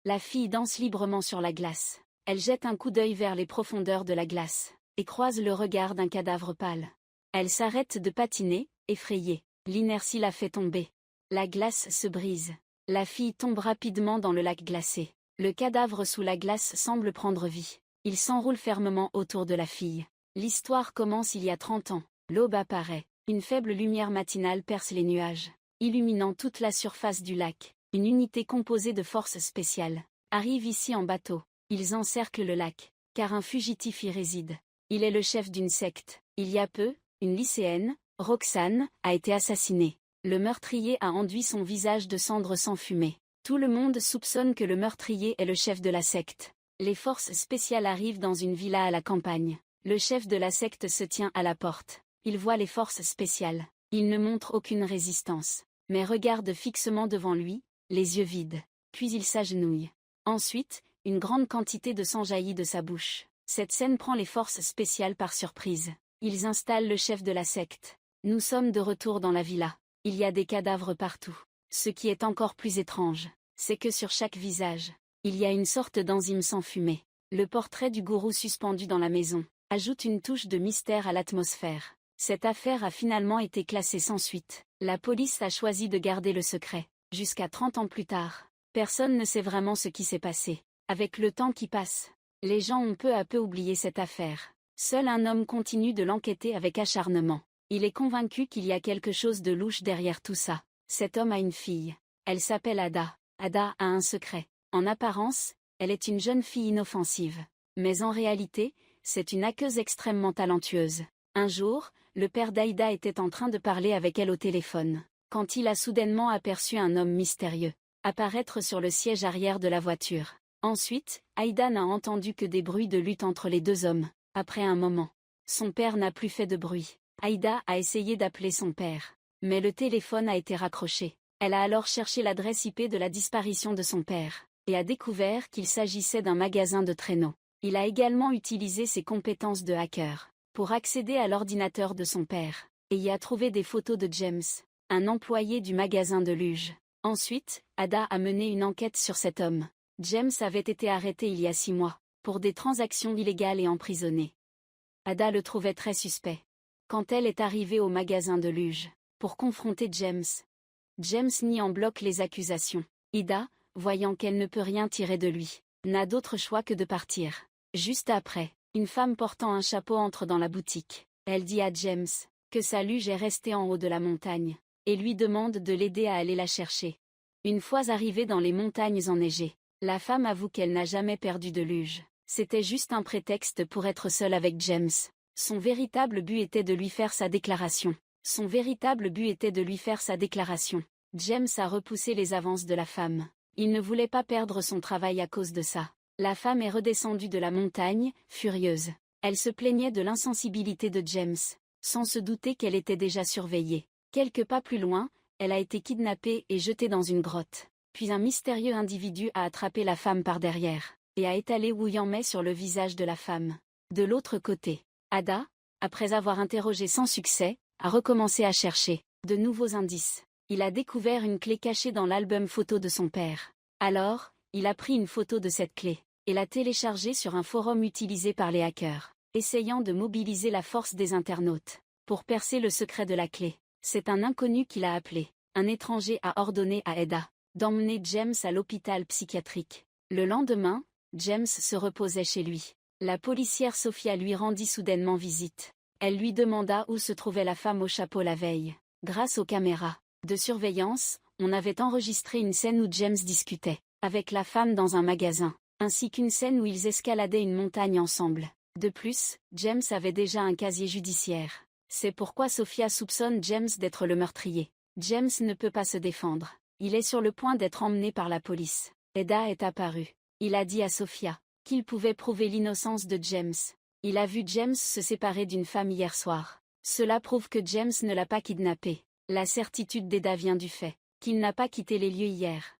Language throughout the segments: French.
La fille danse librement sur la glace. Elle jette un coup d'œil vers les profondeurs de la glace, et croise le regard d'un cadavre pâle. Elle s'arrête de patiner, effrayée. L'inertie la fait tomber. La glace se brise. La fille tombe rapidement dans le lac glacé. Le cadavre sous la glace semble prendre vie. Il s'enroule fermement autour de la fille. L'histoire commence il y a 30 ans. L'aube apparaît. Une faible lumière matinale perce les nuages, illuminant toute la surface du lac. Une unité composée de forces spéciales arrive ici en bateau. Ils encerclent le lac, car un fugitif y réside. Il est le chef d'une secte. Il y a peu, une lycéenne, Roxane, a été assassinée. Le meurtrier a enduit son visage de cendres sans fumée. Tout le monde soupçonne que le meurtrier est le chef de la secte. Les forces spéciales arrivent dans une villa à la campagne. Le chef de la secte se tient à la porte. Il voit les forces spéciales. Il ne montre aucune résistance, mais regarde fixement devant lui, les yeux vides. Puis il s'agenouille. Ensuite, une grande quantité de sang jaillit de sa bouche. Cette scène prend les forces spéciales par surprise. Ils installent le chef de la secte. Nous sommes de retour dans la villa. Il y a des cadavres partout. Ce qui est encore plus étrange, c'est que sur chaque visage, il y a une sorte d'enzyme sans fumée. Le portrait du gourou suspendu dans la maison ajoute une touche de mystère à l'atmosphère. Cette affaire a finalement été classée sans suite. La police a choisi de garder le secret. Jusqu'à 30 ans plus tard, personne ne sait vraiment ce qui s'est passé. Avec le temps qui passe, les gens ont peu à peu oublié cette affaire. Seul un homme continue de l'enquêter avec acharnement. Il est convaincu qu'il y a quelque chose de louche derrière tout ça. Cet homme a une fille. Elle s'appelle Ada. Ada a un secret. En apparence, elle est une jeune fille inoffensive. Mais en réalité, c'est une hackeuse extrêmement talentueuse. Un jour, le père d'Aïda était en train de parler avec elle au téléphone, quand il a soudainement aperçu un homme mystérieux apparaître sur le siège arrière de la voiture. Ensuite, Aïda n'a entendu que des bruits de lutte entre les deux hommes. Après un moment, son père n'a plus fait de bruit. Aïda a essayé d'appeler son père, mais le téléphone a été raccroché. Elle a alors cherché l'adresse IP de la disparition de son père, et a découvert qu'il s'agissait d'un magasin de traîneaux. Il a également utilisé ses compétences de hacker pour accéder à l'ordinateur de son père, et y a trouvé des photos de James, un employé du magasin de luge. Ensuite, Ada a mené une enquête sur cet homme. James avait été arrêté il y a 6 mois, pour des transactions illégales et emprisonné. Ada le trouvait très suspect. Quand elle est arrivée au magasin de luge, pour confronter James nie en bloc les accusations. Ida, voyant qu'elle ne peut rien tirer de lui, n'a d'autre choix que de partir. Juste après, une femme portant un chapeau entre dans la boutique. Elle dit à James que sa luge est restée en haut de la montagne, et lui demande de l'aider à aller la chercher. Une fois arrivée dans les montagnes enneigées, la femme avoue qu'elle n'a jamais perdu de luge. C'était juste un prétexte pour être seule avec James. Son véritable but était de lui faire sa déclaration. James a repoussé les avances de la femme. Il ne voulait pas perdre son travail à cause de ça. La femme est redescendue de la montagne, furieuse. Elle se plaignait de l'insensibilité de James, sans se douter qu'elle était déjà surveillée. Quelques pas plus loin, elle a été kidnappée et jetée dans une grotte. Puis un mystérieux individu a attrapé la femme par derrière, et a étalé Wu-Yang-Mei sur le visage de la femme. De l'autre côté, Ada, après avoir interrogé sans succès, a recommencé à chercher de nouveaux indices. Il a découvert une clé cachée dans l'album photo de son père. Alors, il a pris une photo de cette clé, et l'a téléchargée sur un forum utilisé par les hackers, essayant de mobiliser la force des internautes pour percer le secret de la clé. C'est un inconnu qui l'a appelé. Un étranger a ordonné à Ada d'emmener James à l'hôpital psychiatrique. Le lendemain, James se reposait chez lui. La policière Sophia lui rendit soudainement visite. Elle lui demanda où se trouvait la femme au chapeau la veille. Grâce aux caméras de surveillance, on avait enregistré une scène où James discutait avec la femme dans un magasin, ainsi qu'une scène où ils escaladaient une montagne ensemble. De plus, James avait déjà un casier judiciaire. C'est pourquoi Sophia soupçonne James d'être le meurtrier. James ne peut pas se défendre. Il est sur le point d'être emmené par la police. Ada est apparu. Il a dit à Sophia qu'il pouvait prouver l'innocence de James. Il a vu James se séparer d'une femme hier soir. Cela prouve que James ne l'a pas kidnappé. La certitude d'Ada vient du fait qu'il n'a pas quitté les lieux hier.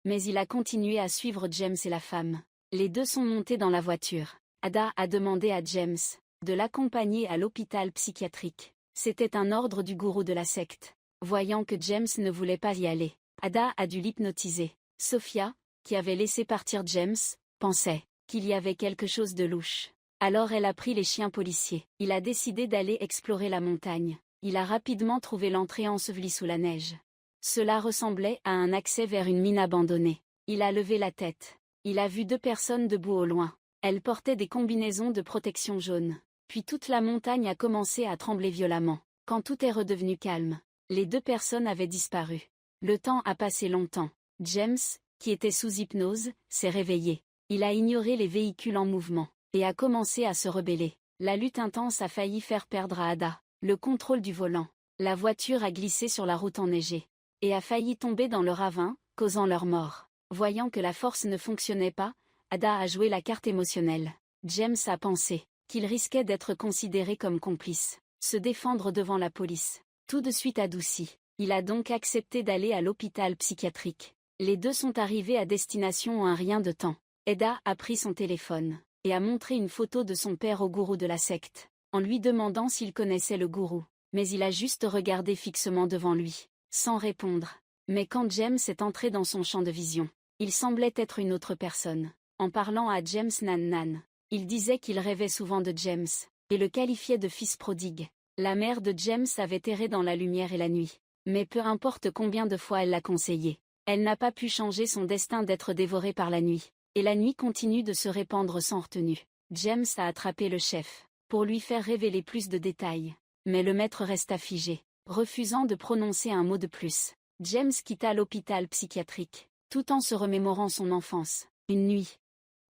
Mais il a continué à suivre James et la femme. Les deux sont montés dans la voiture. Ada a demandé à James de l'accompagner à l'hôpital psychiatrique. C'était un ordre du gourou de la secte. Voyant que James ne voulait pas y aller, Ada a dû l'hypnotiser. Sophia, qui avait laissé partir James, pensait qu'il y avait quelque chose de louche. Alors elle a pris les chiens policiers. Il a décidé d'aller explorer la montagne. Il a rapidement trouvé l'entrée ensevelie sous la neige. Cela ressemblait à un accès vers une mine abandonnée. Il a levé la tête. Il a vu 2 personnes debout au loin. Elles portaient des combinaisons de protection jaune. Puis toute la montagne a commencé à trembler violemment. Quand tout est redevenu calme, les 2 personnes avaient disparu. Le temps a passé longtemps. James, qui était sous hypnose, s'est réveillé. Il a ignoré les véhicules en mouvement et a commencé à se rebeller. La lutte intense a failli faire perdre à Ada le contrôle du volant. La voiture a glissé sur la route enneigée et a failli tomber dans le ravin, causant leur mort. Voyant que la force ne fonctionnait pas, Ada a joué la carte émotionnelle. James a pensé qu'il risquait d'être considéré comme complice, se défendre devant la police. Tout de suite adouci, il a donc accepté d'aller à l'hôpital psychiatrique. Les 2 sont arrivés à destination en un rien de temps. Ada a pris son téléphone et a montré une photo de son père au gourou de la secte, en lui demandant s'il connaissait le gourou. Mais il a juste regardé fixement devant lui, sans répondre. Mais quand James est entré dans son champ de vision, il semblait être une autre personne. En parlant à James Nan, il disait qu'il rêvait souvent de James, et le qualifiait de fils prodigue. La mère de James avait erré dans la lumière et la nuit. Mais peu importe combien de fois elle l'a conseillé, elle n'a pas pu changer son destin d'être dévorée par la nuit. Et la nuit continue de se répandre sans retenue. James a attrapé le chef, pour lui faire révéler plus de détails. Mais le maître resta figé, refusant de prononcer un mot de plus. James quitta l'hôpital psychiatrique, tout en se remémorant son enfance. Une nuit,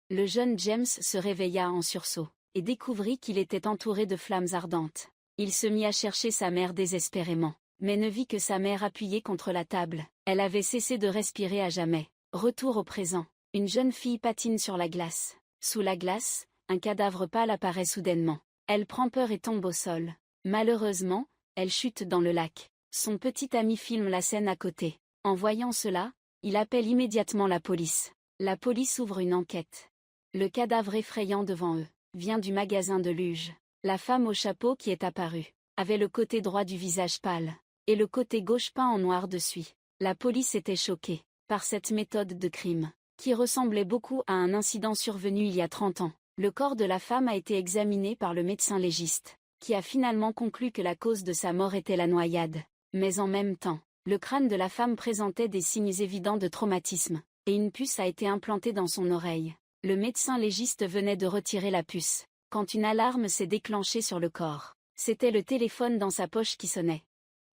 le jeune James se réveilla en sursaut, et découvrit qu'il était entouré de flammes ardentes. Il se mit à chercher sa mère désespérément, mais ne vit que sa mère appuyée contre la table. Elle avait cessé de respirer à jamais. Retour au présent. Une jeune fille patine sur la glace. Sous la glace, un cadavre pâle apparaît soudainement. Elle prend peur et tombe au sol. Malheureusement, elle chute dans le lac. Son petit ami filme la scène à côté. En voyant cela, il appelle immédiatement la police. La police ouvre une enquête. Le cadavre effrayant devant eux vient du magasin de luge. La femme au chapeau qui est apparue avait le côté droit du visage pâle, et le côté gauche peint en noir dessus. La police était choquée par cette méthode de crime, qui ressemblait beaucoup à un incident survenu il y a 30 ans. Le corps de la femme a été examiné par le médecin légiste, qui a finalement conclu que la cause de sa mort était la noyade. Mais en même temps, le crâne de la femme présentait des signes évidents de traumatisme, et une puce a été implantée dans son oreille. Le médecin légiste venait de retirer la puce, quand une alarme s'est déclenchée sur le corps. C'était le téléphone dans sa poche qui sonnait.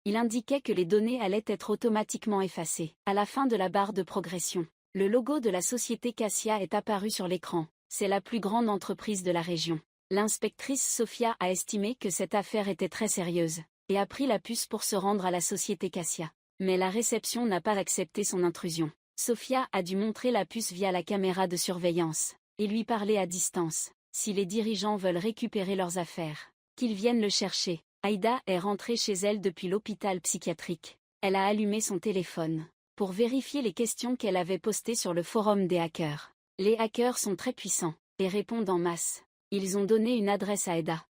Il indiquait que les données allaient être automatiquement effacées. À la fin de la barre de progression, le logo de la société Cassia est apparu sur l'écran. C'est la plus grande entreprise de la région. L'inspectrice Sophia a estimé que cette affaire était très sérieuse, et a pris la puce pour se rendre à la société Cassia. Mais la réception n'a pas accepté son intrusion. Sophia a dû montrer la puce via la caméra de surveillance, et lui parler à distance. Si les dirigeants veulent récupérer leurs affaires, qu'ils viennent le chercher. Aïda est rentrée chez elle depuis l'hôpital psychiatrique. Elle a allumé son téléphone pour vérifier les questions qu'elle avait postées sur le forum des hackers. Les hackers sont très puissants et répondent en masse. Ils ont donné une adresse à Aïda.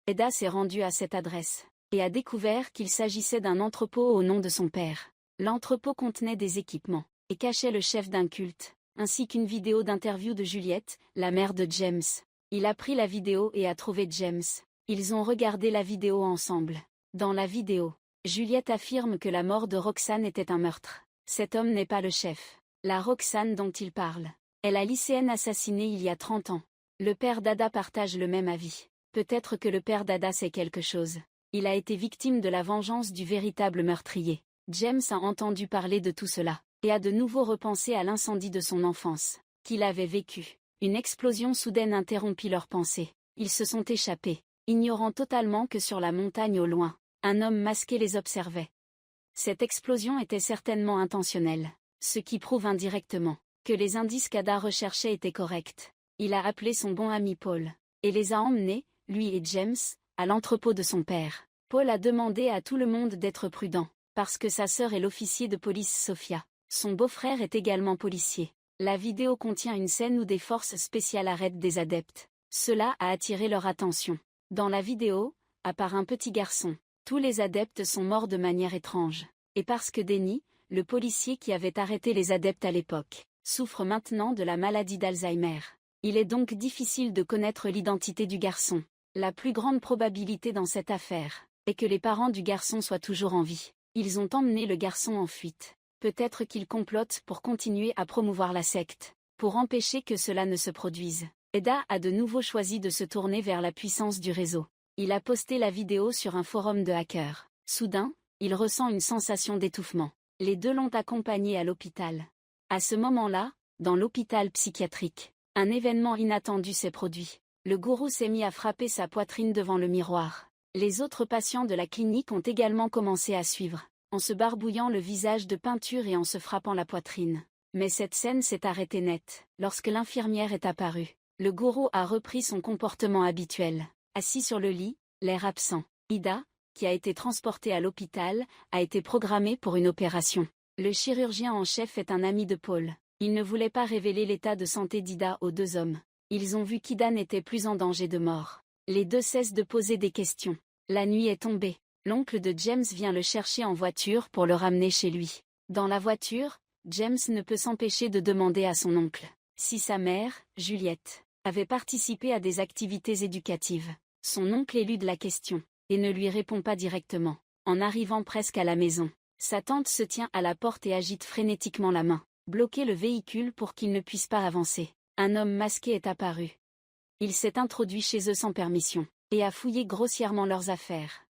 Aïda s'est rendue à cette adresse et a découvert qu'il s'agissait d'un entrepôt au nom de son père. L'entrepôt contenait des équipements et cachait le chef d'un culte, ainsi qu'une vidéo d'interview de Juliette, la mère de James. Il a pris la vidéo et a trouvé James. Ils ont regardé la vidéo ensemble. Dans la vidéo, Juliette affirme que la mort de Roxane était un meurtre. Cet homme n'est pas le chef. La Roxane dont il parle est la lycéenne assassinée il y a 30 ans. Le père d'Ada partage le même avis. Peut-être que le père d'Ada sait quelque chose. Il a été victime de la vengeance du véritable meurtrier. James a entendu parler de tout cela, et a de nouveau repensé à l'incendie de son enfance, qu'il avait vécu. Une explosion soudaine interrompit leurs pensées. Ils se sont échappés, ignorant totalement que sur la montagne au loin, un homme masqué les observait. Cette explosion était certainement intentionnelle, ce qui prouve indirectement que les indices qu'Ada recherchait étaient corrects. Il a appelé son bon ami Paul, et les a emmenés, lui et James, à l'entrepôt de son père. Paul a demandé à tout le monde d'être prudent, parce que sa sœur est l'officier de police Sophia. Son beau-frère est également policier. La vidéo contient une scène où des forces spéciales arrêtent des adeptes. Cela a attiré leur attention. Dans la vidéo, à part un petit garçon, tous les adeptes sont morts de manière étrange. Et parce que Denny, le policier qui avait arrêté les adeptes à l'époque, souffre maintenant de la maladie d'Alzheimer. Il est donc difficile de connaître l'identité du garçon. La plus grande probabilité dans cette affaire est que les parents du garçon soient toujours en vie. Ils ont emmené le garçon en fuite. Peut-être qu'ils complotent pour continuer à promouvoir la secte, pour empêcher que cela ne se produise. Eda a de nouveau choisi de se tourner vers la puissance du réseau. Il a posté la vidéo sur un forum de hackers. Soudain, il ressent une sensation d'étouffement. Les deux l'ont accompagné à l'hôpital. À ce moment-là, dans l'hôpital psychiatrique, un événement inattendu s'est produit. Le gourou s'est mis à frapper sa poitrine devant le miroir. Les autres patients de la clinique ont également commencé à suivre, en se barbouillant le visage de peinture et en se frappant la poitrine. Mais cette scène s'est arrêtée net, lorsque l'infirmière est apparue. Le gourou a repris son comportement habituel. Assis sur le lit, l'air absent. Ida, qui a été transportée à l'hôpital, a été programmée pour une opération. Le chirurgien en chef est un ami de Paul. Il ne voulait pas révéler l'état de santé d'Ida aux deux hommes. Ils ont vu qu'Ida n'était plus en danger de mort. Les deux cessent de poser des questions. La nuit est tombée. L'oncle de James vient le chercher en voiture pour le ramener chez lui. Dans la voiture, James ne peut s'empêcher de demander à son oncle si sa mère, Juliette, avait participé à des activités éducatives. Son oncle élude la question et ne lui répond pas directement. En arrivant presque à la maison, sa tante se tient à la porte et agite frénétiquement la main. Bloquer le véhicule pour qu'il ne puisse pas avancer. Un homme masqué est apparu. Il s'est introduit chez eux sans permission, et a fouillé grossièrement leurs affaires.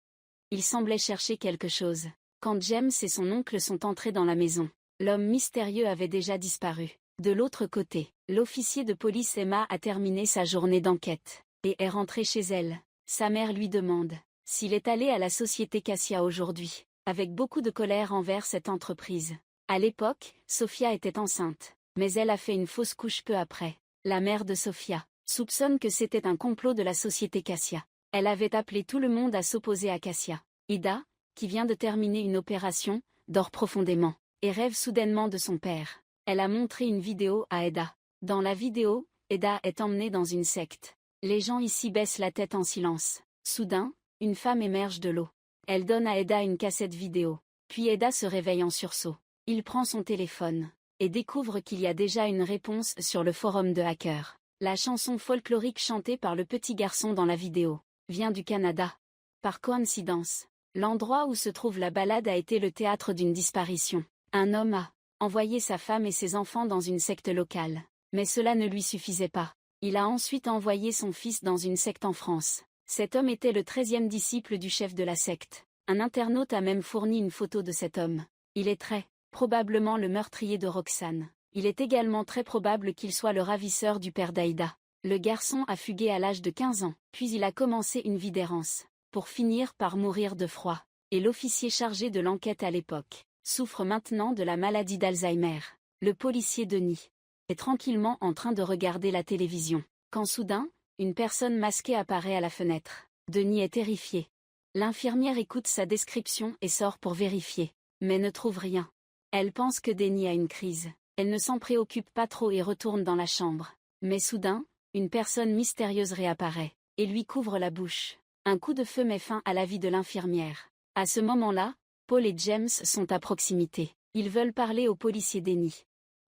Il semblait chercher quelque chose. Quand James et son oncle sont entrés dans la maison, l'homme mystérieux avait déjà disparu. De l'autre côté, l'officier de police Emma a terminé sa journée d'enquête, et est rentrée chez elle. Sa mère lui demande s'il est allé à la société Cassia aujourd'hui, avec beaucoup de colère envers cette entreprise. À l'époque, Sophia était enceinte, mais elle a fait une fausse couche peu après. La mère de Sophia soupçonne que c'était un complot de la société Cassia. Elle avait appelé tout le monde à s'opposer à Cassia. Ida, qui vient de terminer une opération, dort profondément, et rêve soudainement de son père. Elle a montré une vidéo à Eda. Dans la vidéo, Eda est emmenée dans une secte. Les gens ici baissent la tête en silence. Soudain, une femme émerge de l'eau. Elle donne à Eda une cassette vidéo. Puis Eda se réveille en sursaut. Il prend son téléphone et découvre qu'il y a déjà une réponse sur le forum de hackers. La chanson folklorique chantée par le petit garçon dans la vidéo vient du Canada. Par coïncidence, l'endroit où se trouve la balade a été le théâtre d'une disparition. Un homme a envoyé sa femme et ses enfants dans une secte locale. Mais cela ne lui suffisait pas. Il a ensuite envoyé son fils dans une secte en France. Cet homme était le 13e disciple du chef de la secte. Un internaute a même fourni une photo de cet homme. Il est très probablement le meurtrier de Roxane. Il est également très probable qu'il soit le ravisseur du père d'Aïda. Le garçon a fugué à l'âge de 15 ans, puis il a commencé une vie d'errance, pour finir par mourir de froid. Et l'officier chargé de l'enquête à l'époque souffre maintenant de la maladie d'Alzheimer. Le policier Denis est tranquillement en train de regarder la télévision, quand soudain, une personne masquée apparaît à la fenêtre. Denis est terrifié. L'infirmière écoute sa description et sort pour vérifier, mais ne trouve rien. Elle pense que Denis a une crise. Elle ne s'en préoccupe pas trop et retourne dans la chambre. Mais soudain, une personne mystérieuse réapparaît et lui couvre la bouche. Un coup de feu met fin à la vie de l'infirmière. À ce moment-là, Paul et James sont à proximité. Ils veulent parler au policier Denis,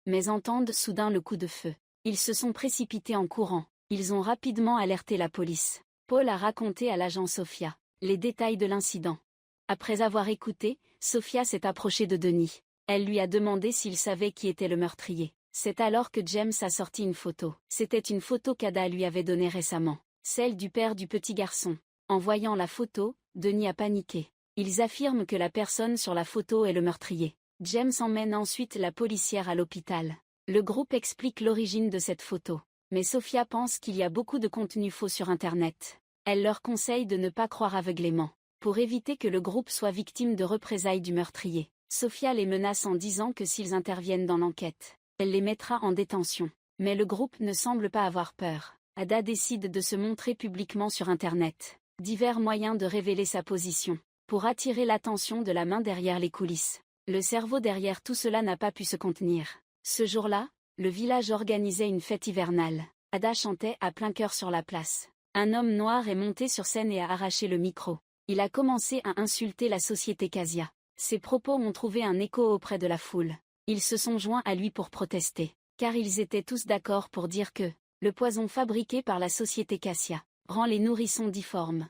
mais entendent soudain le coup de feu. Ils se sont précipités en courant. Ils ont rapidement alerté la police. Paul a raconté à l'agent Sophia les détails de l'incident. Après avoir écouté, Sophia s'est approchée de Denis. Elle lui a demandé s'il savait qui était le meurtrier. C'est alors que James a sorti une photo. C'était une photo qu'Ada lui avait donnée récemment, celle du père du petit garçon. En voyant la photo, Denis a paniqué. Ils affirment que la personne sur la photo est le meurtrier. James emmène ensuite la policière à l'hôpital. Le groupe explique l'origine de cette photo. Mais Sophia pense qu'il y a beaucoup de contenu faux sur Internet. Elle leur conseille de ne pas croire aveuglément, pour éviter que le groupe soit victime de représailles du meurtrier. Sophia les menace en disant que s'ils interviennent dans l'enquête, elle les mettra en détention. Mais le groupe ne semble pas avoir peur. Ada décide de se montrer publiquement sur Internet. Divers moyens de révéler sa position, pour attirer l'attention de la main derrière les coulisses. Le cerveau derrière tout cela n'a pas pu se contenir. Ce jour-là, le village organisait une fête hivernale. Ada chantait à plein cœur sur la place. Un homme noir est monté sur scène et a arraché le micro. Il a commencé à insulter la société Cassia. Ses propos ont trouvé un écho auprès de la foule. Ils se sont joints à lui pour protester. car ils étaient tous d'accord pour dire que le poison fabriqué par la société Cassia rend les nourrissons difformes.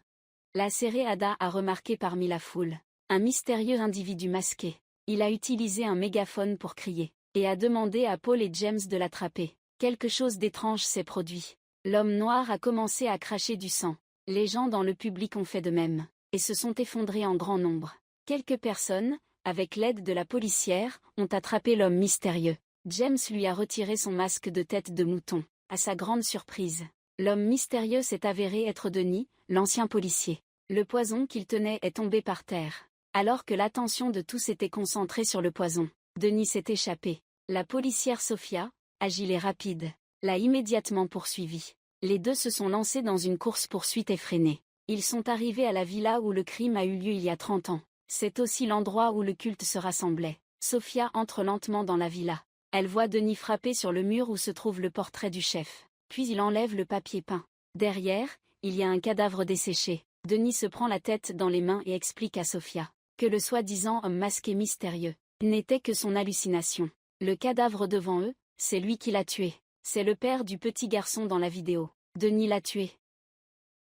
La serrée Ada a remarqué parmi la foule un mystérieux individu masqué. Il a utilisé un mégaphone pour crier, et a demandé à Paul et James de l'attraper. Quelque chose d'étrange s'est produit. L'homme noir a commencé à cracher du sang. Les gens dans le public ont fait de même, et se sont effondrés en grand nombre. Quelques personnes, avec l'aide de la policière, ont attrapé l'homme mystérieux. James lui a retiré son masque de tête de mouton. À sa grande surprise, l'homme mystérieux s'est avéré être Denis, l'ancien policier. Le poison qu'il tenait est tombé par terre. Alors que l'attention de tous était concentrée sur le poison, Denis s'est échappé. La policière Sophia, agile et rapide, l'a immédiatement poursuivi. Les deux se sont lancés dans une course-poursuite effrénée. Ils sont arrivés à la villa où le crime a eu lieu il y a 30 ans. C'est aussi l'endroit où le culte se rassemblait. Sophia entre lentement dans la villa. Elle voit Denis frapper sur le mur où se trouve le portrait du chef. Puis il enlève le papier peint. Derrière, il y a un cadavre desséché. Denis se prend la tête dans les mains et explique à Sophia que le soi-disant homme masqué mystérieux n'était que son hallucination. Le cadavre devant eux, c'est lui qui l'a tué. C'est le père du petit garçon dans la vidéo. Denis l'a tué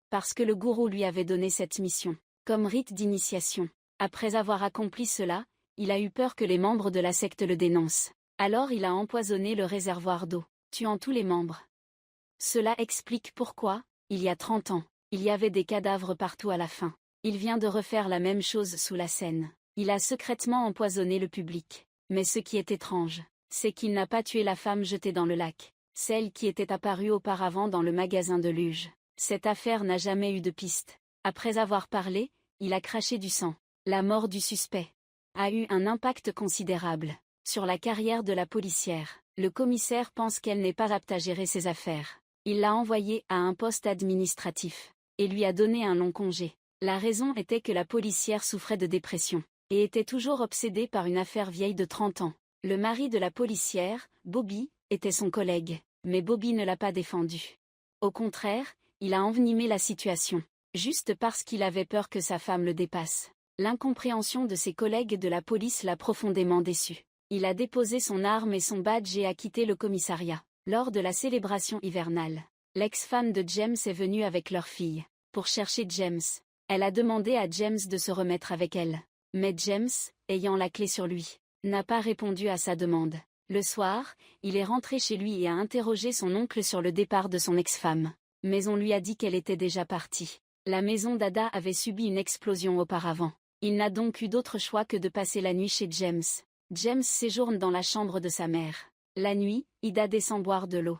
parce que le gourou lui avait donné cette mission, comme rite d'initiation. Après avoir accompli cela, il a eu peur que les membres de la secte le dénoncent. Alors il a empoisonné le réservoir d'eau, tuant tous les membres. Cela explique pourquoi, il y a 30 ans, il y avait des cadavres partout à la fin. Il vient de refaire la même chose sous la scène. Il a secrètement empoisonné le public. Mais ce qui est étrange, c'est qu'il n'a pas tué la femme jetée dans le lac, celle qui était apparue auparavant dans le magasin de luge. Cette affaire n'a jamais eu de piste. Après avoir parlé, il a craché du sang. La mort du suspect a eu un impact considérable sur la carrière de la policière. Le commissaire pense qu'elle n'est pas apte à gérer ses affaires. Il l'a envoyée à un poste administratif et lui a donné un long congé. La raison était que la policière souffrait de dépression et était toujours obsédée par une affaire vieille de 30 ans. Le mari de la policière, Bobby, était son collègue, mais Bobby ne l'a pas défendu. Au contraire, il a envenimé la situation, juste parce qu'il avait peur que sa femme le dépasse. L'incompréhension de ses collègues de la police l'a profondément déçu. Il a déposé son arme et son badge et a quitté le commissariat. Lors de la célébration hivernale, l'ex-femme de James est venue avec leur fille pour chercher James. Elle a demandé à James de se remettre avec elle. Mais James, ayant la clé sur lui, n'a pas répondu à sa demande. Le soir, il est rentré chez lui et a interrogé son oncle sur le départ de son ex-femme. Mais on lui a dit qu'elle était déjà partie. La maison d'Ada avait subi une explosion auparavant. Il n'a donc eu d'autre choix que de passer la nuit chez James. James séjourne dans la chambre de sa mère. La nuit, Ida descend boire de l'eau.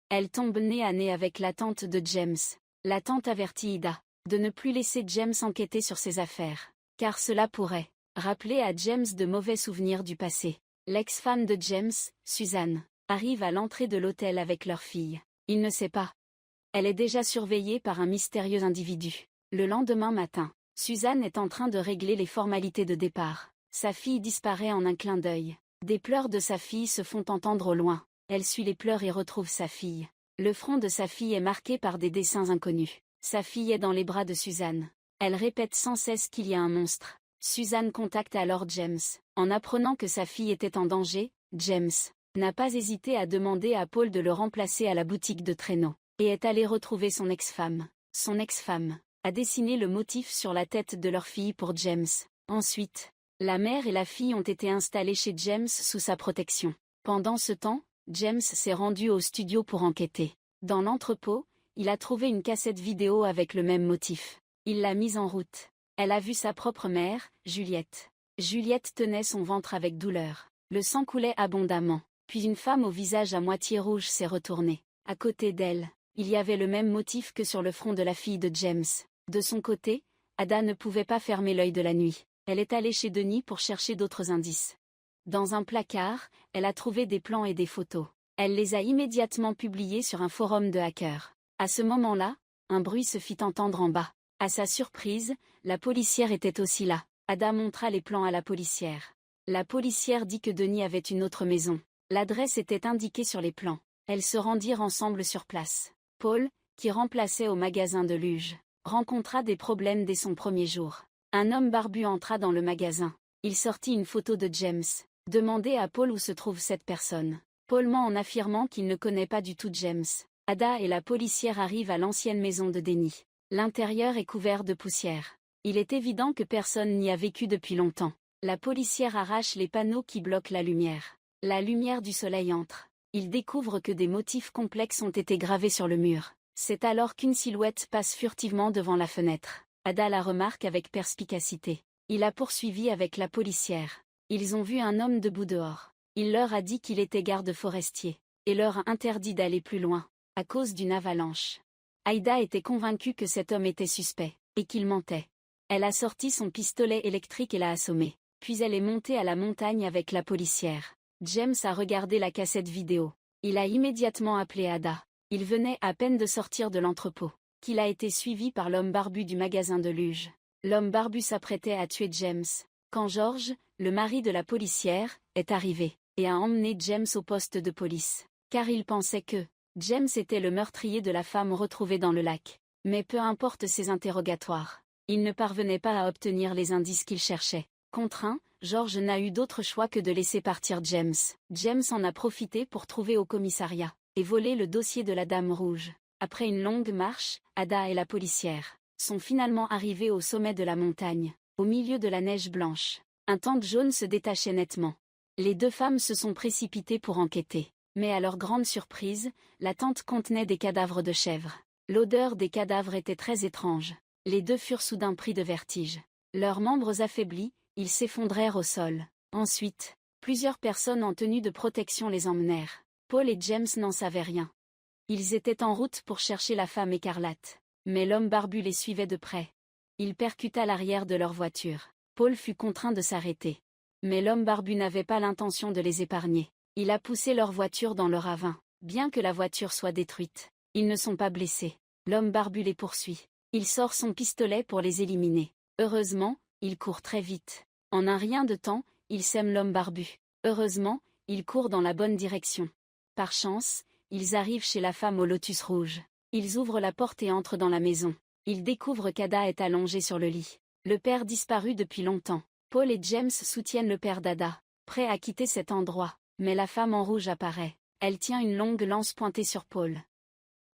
Elle tombe nez à nez avec la tante de James. La tante avertit Ida de ne plus laisser James enquêter sur ses affaires, car cela pourrait rappeler à James de mauvais souvenirs du passé. L'ex-femme de James, Suzanne, arrive à l'entrée de l'hôtel avec leur fille. Il ne sait pas. Elle est déjà surveillée par un mystérieux individu. Le lendemain matin, Suzanne est en train de régler les formalités de départ. Sa fille disparaît en un clin d'œil. Des pleurs de sa fille se font entendre au loin. Elle suit les pleurs et retrouve sa fille. Le front de sa fille est marqué par des dessins inconnus. Sa fille est dans les bras de Suzanne. Elle répète sans cesse qu'il y a un monstre. Suzanne contacte alors James. En apprenant que sa fille était en danger, James n'a pas hésité à demander à Paul de le remplacer à la boutique de traîneaux, et est allé retrouver son ex-femme. Son ex-femme a dessiné le motif sur la tête de leur fille pour James. Ensuite, la mère et la fille ont été installées chez James sous sa protection. Pendant ce temps, James s'est rendu au studio pour enquêter. Dans l'entrepôt, il a trouvé une cassette vidéo avec le même motif. Il l'a mise en route. Elle a vu sa propre mère, Juliette. Juliette tenait son ventre avec douleur. Le sang coulait abondamment. Puis une femme au visage à moitié rouge s'est retournée. À côté d'elle, il y avait le même motif que sur le front de la fille de James. De son côté, Ada ne pouvait pas fermer l'œil de la nuit. Elle est allée chez Denis pour chercher d'autres indices. Dans un placard, elle a trouvé des plans et des photos. Elle les a immédiatement publiés sur un forum de hackers. À ce moment-là, un bruit se fit entendre en bas. À sa surprise, la policière était aussi là. Ada montra les plans à la policière. La policière dit que Denis avait une autre maison. L'adresse était indiquée sur les plans. Elles se rendirent ensemble sur place. Paul, qui remplaçait au magasin de luge, rencontra des problèmes dès son premier jour. Un homme barbu entra dans le magasin. Il sortit une photo de James. Demandez à Paul où se trouve cette personne. Paul ment en affirmant qu'il ne connaît pas du tout James. Ada et la policière arrivent à l'ancienne maison de Denny. L'intérieur est couvert de poussière. Il est évident que personne n'y a vécu depuis longtemps. La policière arrache les panneaux qui bloquent la lumière. La lumière du soleil entre. Il découvre que des motifs complexes ont été gravés sur le mur. C'est alors qu'une silhouette passe furtivement devant la fenêtre. Ada la remarque avec perspicacité. Il a poursuivi avec la policière. Ils ont vu un homme debout dehors. Il leur a dit qu'il était garde forestier, et leur a interdit d'aller plus loin, à cause d'une avalanche. Aïda était convaincue que cet homme était suspect, et qu'il mentait. Elle a sorti son pistolet électrique et l'a assommé. Puis elle est montée à la montagne avec la policière. James a regardé la cassette vidéo. Il a immédiatement appelé Ada. Il venait à peine de sortir de l'entrepôt, qu'il a été suivi par l'homme barbu du magasin de luge. L'homme barbu s'apprêtait à tuer James, quand George, le mari de la policière, est arrivé, et a emmené James au poste de police. Car il pensait que James était le meurtrier de la femme retrouvée dans le lac. Mais peu importe ses interrogatoires, il ne parvenait pas à obtenir les indices qu'il cherchait. Contraint, George n'a eu d'autre choix que de laisser partir James. James en a profité pour trouver au commissariat, et voler le dossier de la Dame Rouge. Après une longue marche, Ada et la policière sont finalement arrivés au sommet de la montagne, au milieu de la neige blanche. Un tank jaune se détachait nettement. Les deux femmes se sont précipitées pour enquêter. Mais à leur grande surprise, la tente contenait des cadavres de chèvres. L'odeur des cadavres était très étrange. Les deux furent soudain pris de vertige. Leurs membres affaiblis, ils s'effondrèrent au sol. Ensuite, plusieurs personnes en tenue de protection les emmenèrent. Paul et James n'en savaient rien. Ils étaient en route pour chercher la femme écarlate. Mais l'homme barbu les suivait de près. Il percuta l'arrière de leur voiture. Paul fut contraint de s'arrêter. Mais l'homme barbu n'avait pas l'intention de les épargner. Il a poussé leur voiture dans le ravin. Bien que la voiture soit détruite, ils ne sont pas blessés. L'homme barbu les poursuit. Il sort son pistolet pour les éliminer. Heureusement, il court très vite. En un rien de temps, il sème l'homme barbu. Heureusement, il court dans la bonne direction. Par chance, ils arrivent chez la femme au lotus rouge. Ils ouvrent la porte et entrent dans la maison. Ils découvrent qu'Ada est allongée sur le lit. Le père disparu depuis longtemps. Paul et James soutiennent le père d'Ada, prêt à quitter cet endroit. Mais la femme en rouge apparaît. Elle tient une longue lance pointée sur Paul.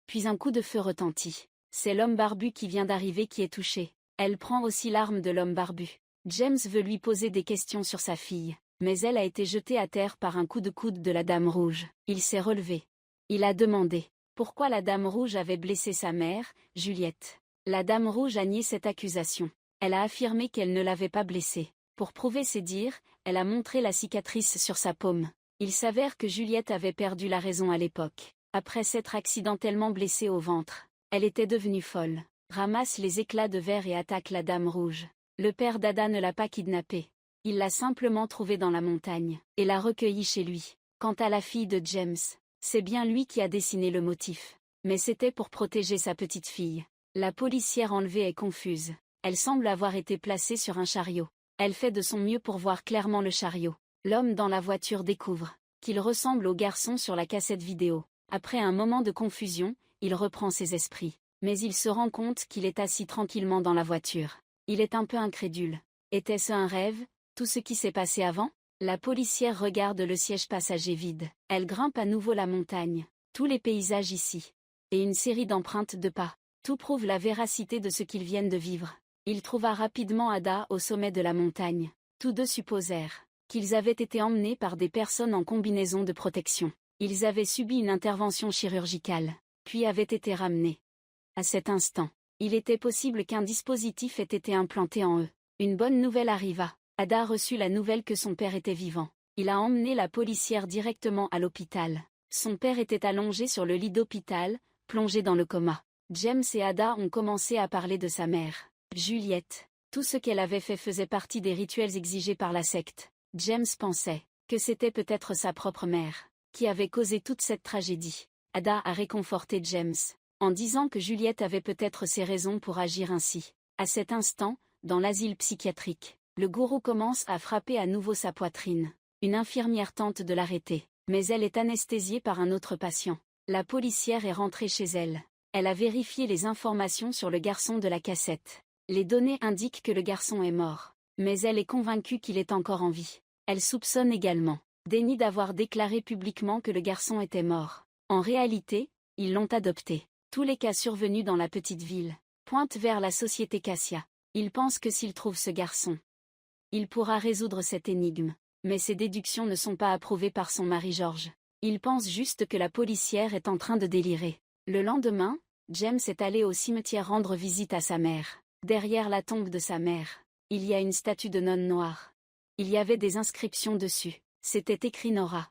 Puis un coup de feu retentit. C'est l'homme barbu qui vient d'arriver qui est touché. Elle prend aussi l'arme de l'homme barbu. James veut lui poser des questions sur sa fille, mais elle a été jetée à terre par un coup de coude de la Dame Rouge. Il s'est relevé. Il a demandé pourquoi la Dame Rouge avait blessé sa mère, Juliette. La Dame Rouge a nié cette accusation. Elle a affirmé qu'elle ne l'avait pas blessée. Pour prouver ses dires, elle a montré la cicatrice sur sa paume. Il s'avère que Juliette avait perdu la raison à l'époque. Après s'être accidentellement blessée au ventre, elle était devenue folle. Ramasse les éclats de verre et attaque la Dame Rouge. Le père d'Ada ne l'a pas kidnappée. Il l'a simplement trouvée dans la montagne, et l'a recueillie chez lui. Quant à la fille de James, c'est bien lui qui a dessiné le motif. Mais c'était pour protéger sa petite fille. La policière enlevée est confuse. Elle semble avoir été placée sur un chariot. Elle fait de son mieux pour voir clairement le chariot. L'homme dans la voiture découvre qu'il ressemble au garçon sur la cassette vidéo. Après un moment de confusion, il reprend ses esprits. Mais il se rend compte qu'il est assis tranquillement dans la voiture. Il est un peu incrédule. Était-ce un rêve, tout ce qui s'est passé avant? La policière regarde le siège passager vide. Elle grimpe à nouveau la montagne. Tous les paysages ici. Et une série d'empreintes de pas. Tout prouve la véracité de ce qu'ils viennent de vivre. Il trouva rapidement Ada au sommet de la montagne. Tous deux supposèrent qu'ils avaient été emmenés par des personnes en combinaison de protection. Ils avaient subi une intervention chirurgicale, puis avaient été ramenés. À cet instant, il était possible qu'un dispositif ait été implanté en eux. Une bonne nouvelle arriva. Ada reçut la nouvelle que son père était vivant. Il a emmené la policière directement à l'hôpital. Son père était allongé sur le lit d'hôpital, plongé dans le coma. James et Ada ont commencé à parler de sa mère, Juliette. Tout ce qu'elle avait fait faisait partie des rituels exigés par la secte. James pensait que c'était peut-être sa propre mère qui avait causé toute cette tragédie. Ada a réconforté James en disant que Juliette avait peut-être ses raisons pour agir ainsi. À cet instant, dans l'asile psychiatrique, le gourou commence à frapper à nouveau sa poitrine. Une infirmière tente de l'arrêter, mais elle est anesthésiée par un autre patient. La policière est rentrée chez elle. Elle a vérifié les informations sur le garçon de la cassette. Les données indiquent que le garçon est mort, mais elle est convaincue qu'il est encore en vie. Elle soupçonne également dénie d'avoir déclaré publiquement que le garçon était mort. En réalité, ils l'ont adopté. Tous les cas survenus dans la petite ville pointent vers la société Cassia. Il pense que s'il trouve ce garçon, il pourra résoudre cette énigme. Mais ses déductions ne sont pas approuvées par son mari George. Il pense juste que la policière est en train de délirer. Le lendemain, James est allé au cimetière rendre visite à sa mère. Derrière la tombe de sa mère, il y a une statue de nonne noire. Il y avait des inscriptions dessus. C'était écrit Nora.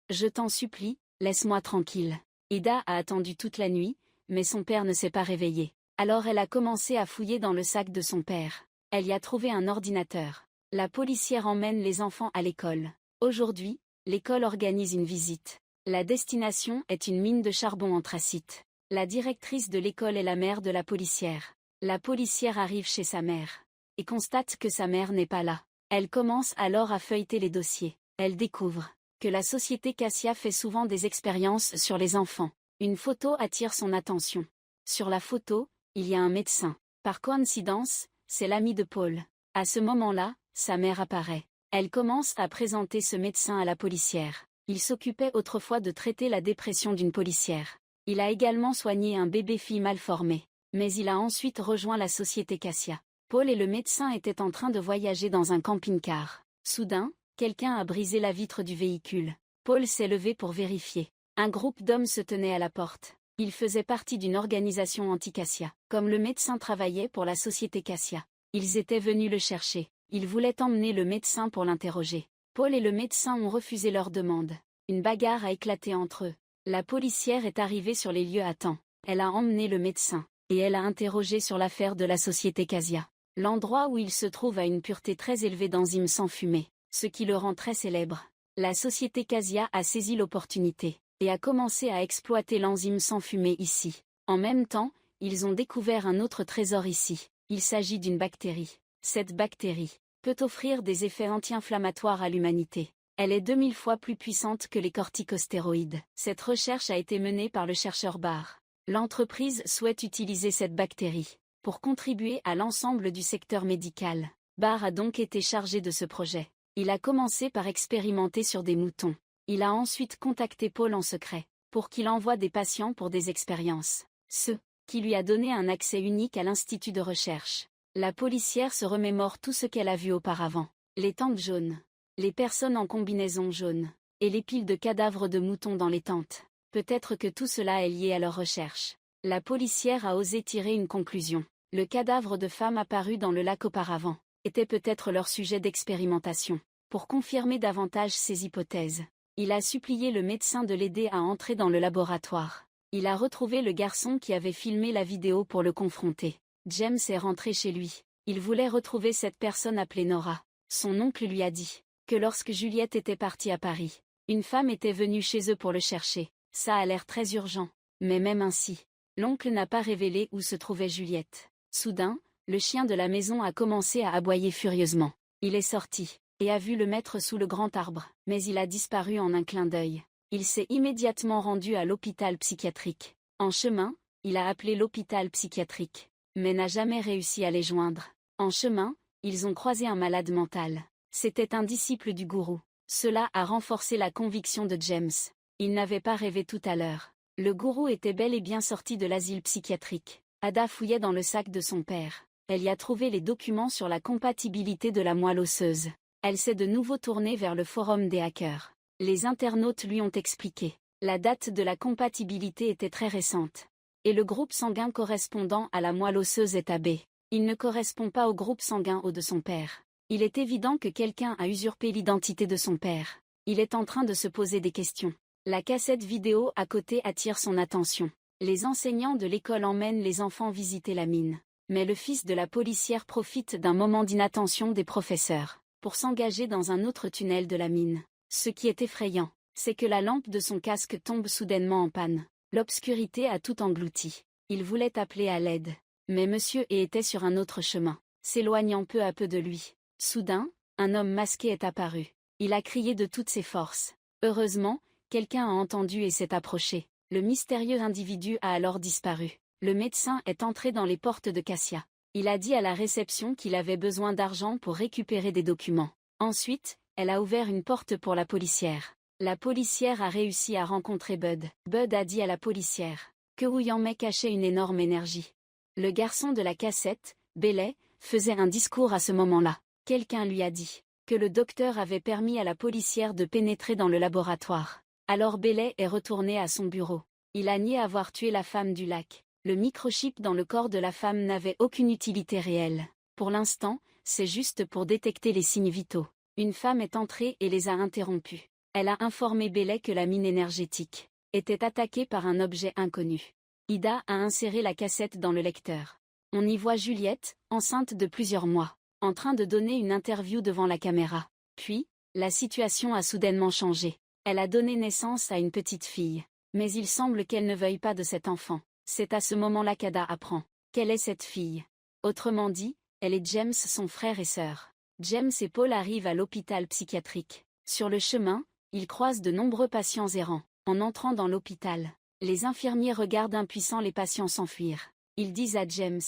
Je t'en supplie, laisse-moi tranquille. Ida a attendu toute la nuit, mais son père ne s'est pas réveillé. Alors elle a commencé à fouiller dans le sac de son père. Elle y a trouvé un ordinateur. La policière emmène les enfants à l'école. Aujourd'hui, l'école organise une visite. La destination est une mine de charbon anthracite. La directrice de l'école est la mère de la policière. La policière arrive chez sa mère et constate que sa mère n'est pas là. Elle commence alors à feuilleter les dossiers. Elle découvre que la société Cassia fait souvent des expériences sur les enfants. Une photo attire son attention. Sur la photo, il y a un médecin. Par coïncidence, c'est l'ami de Paul. À ce moment-là, sa mère apparaît. Elle commence à présenter ce médecin à la policière. Il s'occupait autrefois de traiter la dépression d'une policière. Il a également soigné un bébé-fille mal formé. Mais il a ensuite rejoint la société Cassia. Paul et le médecin étaient en train de voyager dans un camping-car. Soudain, quelqu'un a brisé la vitre du véhicule. Paul s'est levé pour vérifier. Un groupe d'hommes se tenait à la porte. Ils faisaient partie d'une organisation anti-Cassia. Comme le médecin travaillait pour la société Cassia, ils étaient venus le chercher. Ils voulaient emmener le médecin pour l'interroger. Paul et le médecin ont refusé leur demande. Une bagarre a éclaté entre eux. La policière est arrivée sur les lieux à temps. Elle a emmené le médecin, et elle a interrogé sur l'affaire de la société Cassia. L'endroit où il se trouve a une pureté très élevée d'enzymes sans fumée, ce qui le rend très célèbre. La société Cassia a saisi l'opportunité, et a commencé à exploiter l'enzyme sans fumée ici. En même temps, ils ont découvert un autre trésor ici. Il s'agit d'une bactérie. Cette bactérie peut offrir des effets anti-inflammatoires à l'humanité. Elle est 2000 fois plus puissante que les corticostéroïdes. Cette recherche a été menée par le chercheur Barr. L'entreprise souhaite utiliser cette bactérie pour contribuer à l'ensemble du secteur médical. Barr a donc été chargé de ce projet. Il a commencé par expérimenter sur des moutons. Il a ensuite contacté Paul en secret pour qu'il envoie des patients pour des expériences. Ce qui lui a donné un accès unique à l'institut de recherche. La policière se remémore tout ce qu'elle a vu auparavant. Les tentes jaunes, les personnes en combinaison jaune, et les piles de cadavres de moutons dans les tentes. Peut-être que tout cela est lié à leur recherche. La policière a osé tirer une conclusion. Le cadavre de femme apparu dans le lac auparavant était peut-être leur sujet d'expérimentation. Pour confirmer davantage ses hypothèses, il a supplié le médecin de l'aider à entrer dans le laboratoire. Il a retrouvé le garçon qui avait filmé la vidéo pour le confronter. James est rentré chez lui. Il voulait retrouver cette personne appelée Nora. Son oncle lui a dit que lorsque Juliette était partie à Paris, une femme était venue chez eux pour le chercher. Ça a l'air très urgent. Mais même ainsi, l'oncle n'a pas révélé où se trouvait Juliette. Soudain, le chien de la maison a commencé à aboyer furieusement. Il est sorti et a vu le maître sous le grand arbre. Mais il a disparu en un clin d'œil. Il s'est immédiatement rendu à l'hôpital psychiatrique. En chemin, il a appelé l'hôpital psychiatrique, mais n'a jamais réussi à les joindre. En chemin, ils ont croisé un malade mental. C'était un disciple du gourou. Cela a renforcé la conviction de James. Il n'avait pas rêvé tout à l'heure. Le gourou était bel et bien sorti de l'asile psychiatrique. Ada fouillait dans le sac de son père. Elle y a trouvé les documents sur la compatibilité de la moelle osseuse. Elle s'est de nouveau tournée vers le forum des hackers. Les internautes lui ont expliqué. La date de la compatibilité était très récente. Et le groupe sanguin correspondant à la moelle osseuse est AB. Il ne correspond pas au groupe sanguin O de son père. Il est évident que quelqu'un a usurpé l'identité de son père. Il est en train de se poser des questions. La cassette vidéo à côté attire son attention. Les enseignants de l'école emmènent les enfants visiter la mine. Mais le fils de la policière profite d'un moment d'inattention des professeurs pour s'engager dans un autre tunnel de la mine. Ce qui est effrayant, c'est que la lampe de son casque tombe soudainement en panne. L'obscurité a tout englouti. Il voulait appeler à l'aide. Mais Monsieur E était sur un autre chemin, s'éloignant peu à peu de lui. Soudain, un homme masqué est apparu. Il a crié de toutes ses forces. Heureusement, quelqu'un a entendu et s'est approché. Le mystérieux individu a alors disparu. Le médecin est entré dans les portes de Cassia. Il a dit à la réception qu'il avait besoin d'argent pour récupérer des documents. Ensuite, elle a ouvert une porte pour la policière. La policière a réussi à rencontrer Bud. Bud a dit à la policière que Woo-Yang cachait une énorme énergie. Le garçon de la cassette, Bailey, faisait un discours à ce moment-là. Quelqu'un lui a dit que le docteur avait permis à la policière de pénétrer dans le laboratoire. Alors Bailey est retourné à son bureau. Il a nié avoir tué la femme du lac. Le microchip dans le corps de la femme n'avait aucune utilité réelle. Pour l'instant, c'est juste pour détecter les signes vitaux. Une femme est entrée et les a interrompus. Elle a informé Bailey que la mine énergétique était attaquée par un objet inconnu. Ida a inséré la cassette dans le lecteur. On y voit Juliette, enceinte de plusieurs mois, en train de donner une interview devant la caméra. Puis, la situation a soudainement changé. Elle a donné naissance à une petite fille. Mais il semble qu'elle ne veuille pas de cet enfant. C'est à ce moment-là qu'Ada apprend qu'elle est cette fille. Autrement dit, elle et James sont frères et sœurs. James et Paul arrivent à l'hôpital psychiatrique. Sur le chemin, ils croisent de nombreux patients errants. En entrant dans l'hôpital, les infirmiers regardent impuissants les patients s'enfuir. Ils disent à James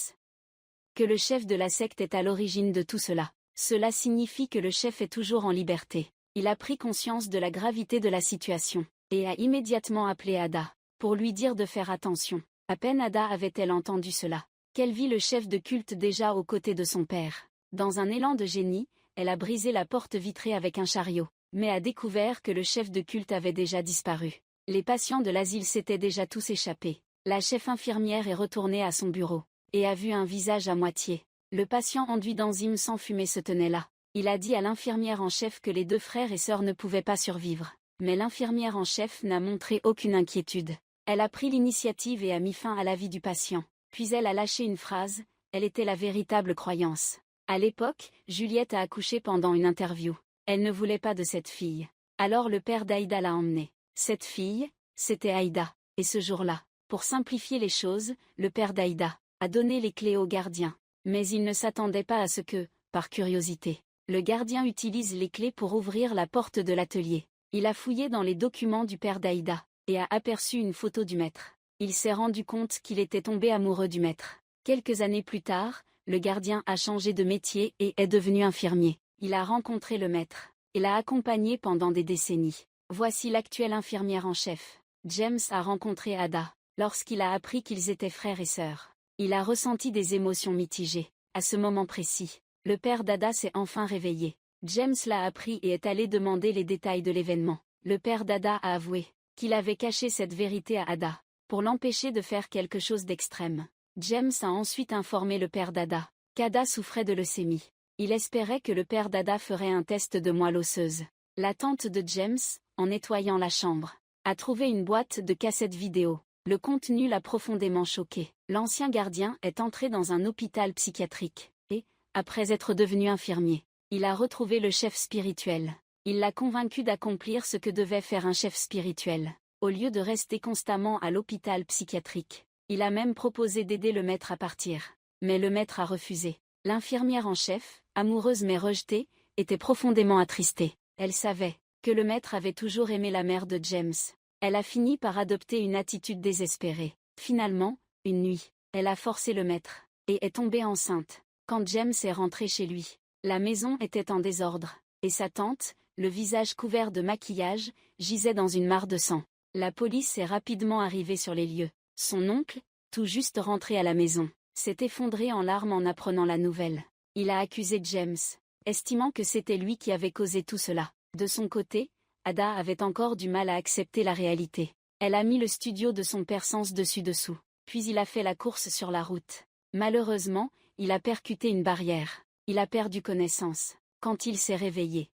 que le chef de la secte est à l'origine de tout cela. Cela signifie que le chef est toujours en liberté. Il a pris conscience de la gravité de la situation, et a immédiatement appelé Ada, pour lui dire de faire attention. À peine Ada avait-elle entendu cela, qu'elle vit le chef de culte déjà aux côtés de son père. Dans un élan de génie, elle a brisé la porte vitrée avec un chariot, mais a découvert que le chef de culte avait déjà disparu. Les patients de l'asile s'étaient déjà tous échappés. La chef infirmière est retournée à son bureau, et a vu un visage à moitié. Le patient enduit d'enzymes sans fumée se tenait là. Il a dit à l'infirmière en chef que les deux frères et sœurs ne pouvaient pas survivre. Mais l'infirmière en chef n'a montré aucune inquiétude. Elle a pris l'initiative et a mis fin à la vie du patient. Puis elle a lâché une phrase, elle était la véritable croyance. À l'époque, Juliette a accouché pendant une interview. Elle ne voulait pas de cette fille. Alors le père d'Aïda l'a emmenée. Cette fille, c'était Aïda. Et ce jour-là, pour simplifier les choses, le père d'Aïda a donné les clés au gardien. Mais il ne s'attendait pas à ce que, par curiosité, le gardien utilise les clés pour ouvrir la porte de l'atelier. Il a fouillé dans les documents du père d'Aïda, et a aperçu une photo du maître. Il s'est rendu compte qu'il était tombé amoureux du maître. Quelques années plus tard, le gardien a changé de métier et est devenu infirmier. Il a rencontré le maître, et l'a accompagné pendant des décennies. Voici l'actuelle infirmière en chef. James a rencontré Ada, lorsqu'il a appris qu'ils étaient frères et sœurs. Il a ressenti des émotions mitigées. À ce moment précis, le père d'Ada s'est enfin réveillé. James l'a appris et est allé demander les détails de l'événement. Le père d'Ada a avoué qu'il avait caché cette vérité à Ada, pour l'empêcher de faire quelque chose d'extrême. James a ensuite informé le père d'Ada qu'Ada souffrait de leucémie. Il espérait que le père d'Ada ferait un test de moelle osseuse. La tante de James, en nettoyant la chambre, a trouvé une boîte de cassettes vidéo. Le contenu l'a profondément choqué. L'ancien gardien est entré dans un hôpital psychiatrique, et, après être devenu infirmier, il a retrouvé le chef spirituel. Il l'a convaincu d'accomplir ce que devait faire un chef spirituel, au lieu de rester constamment à l'hôpital psychiatrique. Il a même proposé d'aider le maître à partir. Mais le maître a refusé. L'infirmière en chef, amoureuse mais rejetée, était profondément attristée. Elle savait que le maître avait toujours aimé la mère de James. Elle a fini par adopter une attitude désespérée. Finalement, une nuit, elle a forcé le maître, et est tombée enceinte. Quand James est rentré chez lui, la maison était en désordre, et sa tante, le visage couvert de maquillage, gisait dans une mare de sang. La police est rapidement arrivée sur les lieux. Son oncle, tout juste rentré à la maison, s'est effondré en larmes en apprenant la nouvelle. Il a accusé James, estimant que c'était lui qui avait causé tout cela. De son côté, Ada avait encore du mal à accepter la réalité. Elle a mis le studio de son père sens dessus-dessous, puis il a fait la course sur la route. Malheureusement, il a percuté une barrière. Il a perdu connaissance. Quand il s'est réveillé,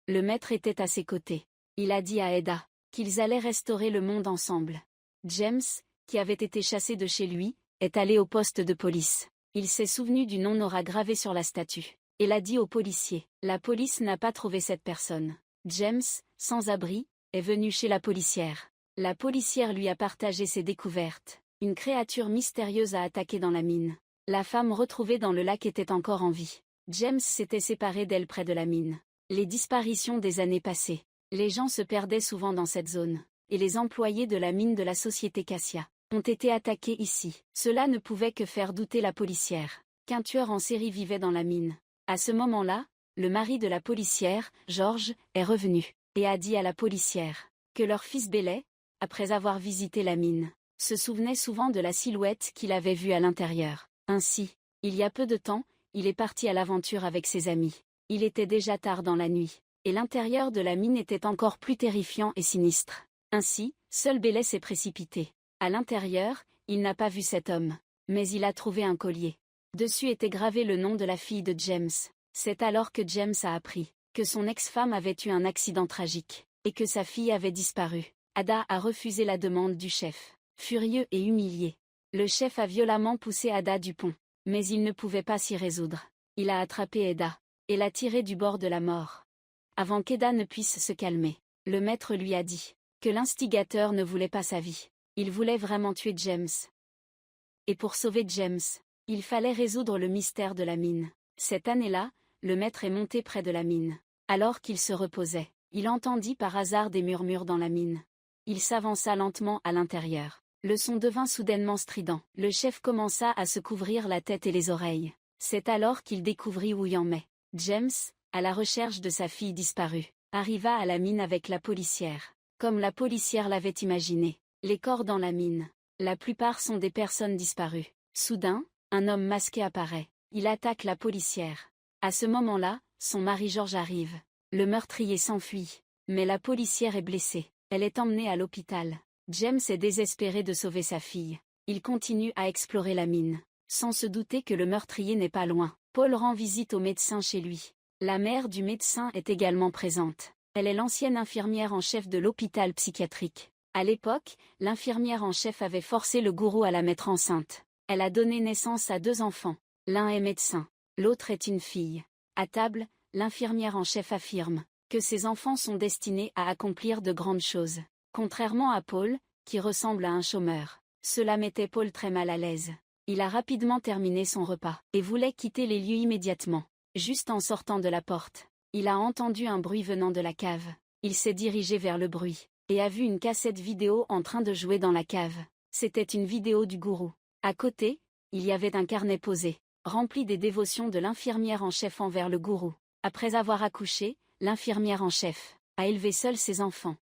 le maître était à ses côtés. Il a dit à Ada qu'ils allaient restaurer le monde ensemble. James, qui avait été chassé de chez lui, est allé au poste de police. Il s'est souvenu du nom Nora gravé sur la statue, et l'a dit aux policiers. La police n'a pas trouvé cette personne. James, sans abri, est venu chez la policière. La policière lui a partagé ses découvertes. Une créature mystérieuse a attaqué dans la mine. La femme retrouvée dans le lac était encore en vie. James s'était séparé d'elle près de la mine. Les disparitions des années passées. Les gens se perdaient souvent dans cette zone, et les employés de la mine de la société Cassia ont été attaqués ici. Cela ne pouvait que faire douter la policière qu'un tueur en série vivait dans la mine. À ce moment-là, Le mari de la policière, George, est revenu, et a dit à la policière que leur fils Bailey, après avoir visité la mine, se souvenait souvent de la silhouette qu'il avait vue à l'intérieur. Ainsi, il y a peu de temps, il est parti à l'aventure avec ses amis. Il était déjà tard dans la nuit, et l'intérieur de la mine était encore plus terrifiant et sinistre. Ainsi, seul Bailey s'est précipité. À l'intérieur, il n'a pas vu cet homme, mais il a trouvé un collier. Dessus était gravé le nom de la fille de James. C'est alors que James a appris que son ex-femme avait eu un accident tragique, et que sa fille avait disparu. Ada a refusé la demande du chef. Furieux et humilié, le chef a violemment poussé Ada du pont, mais il ne pouvait pas s'y résoudre. Il a attrapé Ada, et l'a tirée du bord de la mort. Avant qu'Ada ne puisse se calmer, le maître lui a dit que l'instigateur ne voulait pas sa vie. Il voulait vraiment tuer James. Et pour sauver James, il fallait résoudre le mystère de la mine. Cette année-là, le maître est monté près de la mine. Alors qu'il se reposait, il entendit par hasard des murmures dans la mine. Il s'avança lentement à l'intérieur. Le son devint soudainement strident. Le chef commença à se couvrir la tête et les oreilles. C'est alors qu'il découvrit où il en est. James, à la recherche de sa fille disparue, arriva à la mine avec la policière. Comme la policière l'avait imaginé, les corps dans la mine, la plupart sont des personnes disparues. Soudain, un homme masqué apparaît. Il attaque la policière. À ce moment-là, son mari George arrive. Le meurtrier s'enfuit, mais la policière est blessée. Elle est emmenée à l'hôpital. James est désespéré de sauver sa fille. Il continue à explorer la mine, sans se douter que le meurtrier n'est pas loin. Paul rend visite au médecin chez lui. La mère du médecin est également présente. Elle est l'ancienne infirmière en chef de l'hôpital psychiatrique. À l'époque, l'infirmière en chef avait forcé le gourou à la mettre enceinte. Elle a donné naissance à 2 enfants. L'un est médecin, l'autre est une fille. À table, l'infirmière en chef affirme que ses enfants sont destinés à accomplir de grandes choses. Contrairement à Paul, qui ressemble à un chômeur, cela mettait Paul très mal à l'aise. Il a rapidement terminé son repas, et voulait quitter les lieux immédiatement. Juste en sortant de la porte, il a entendu un bruit venant de la cave. Il s'est dirigé vers le bruit, et a vu une cassette vidéo en train de jouer dans la cave. C'était une vidéo du gourou. À côté, il y avait un carnet posé, rempli des dévotions de l'infirmière en chef envers le gourou. Après avoir accouché, l'infirmière en chef a élevé seule ses enfants.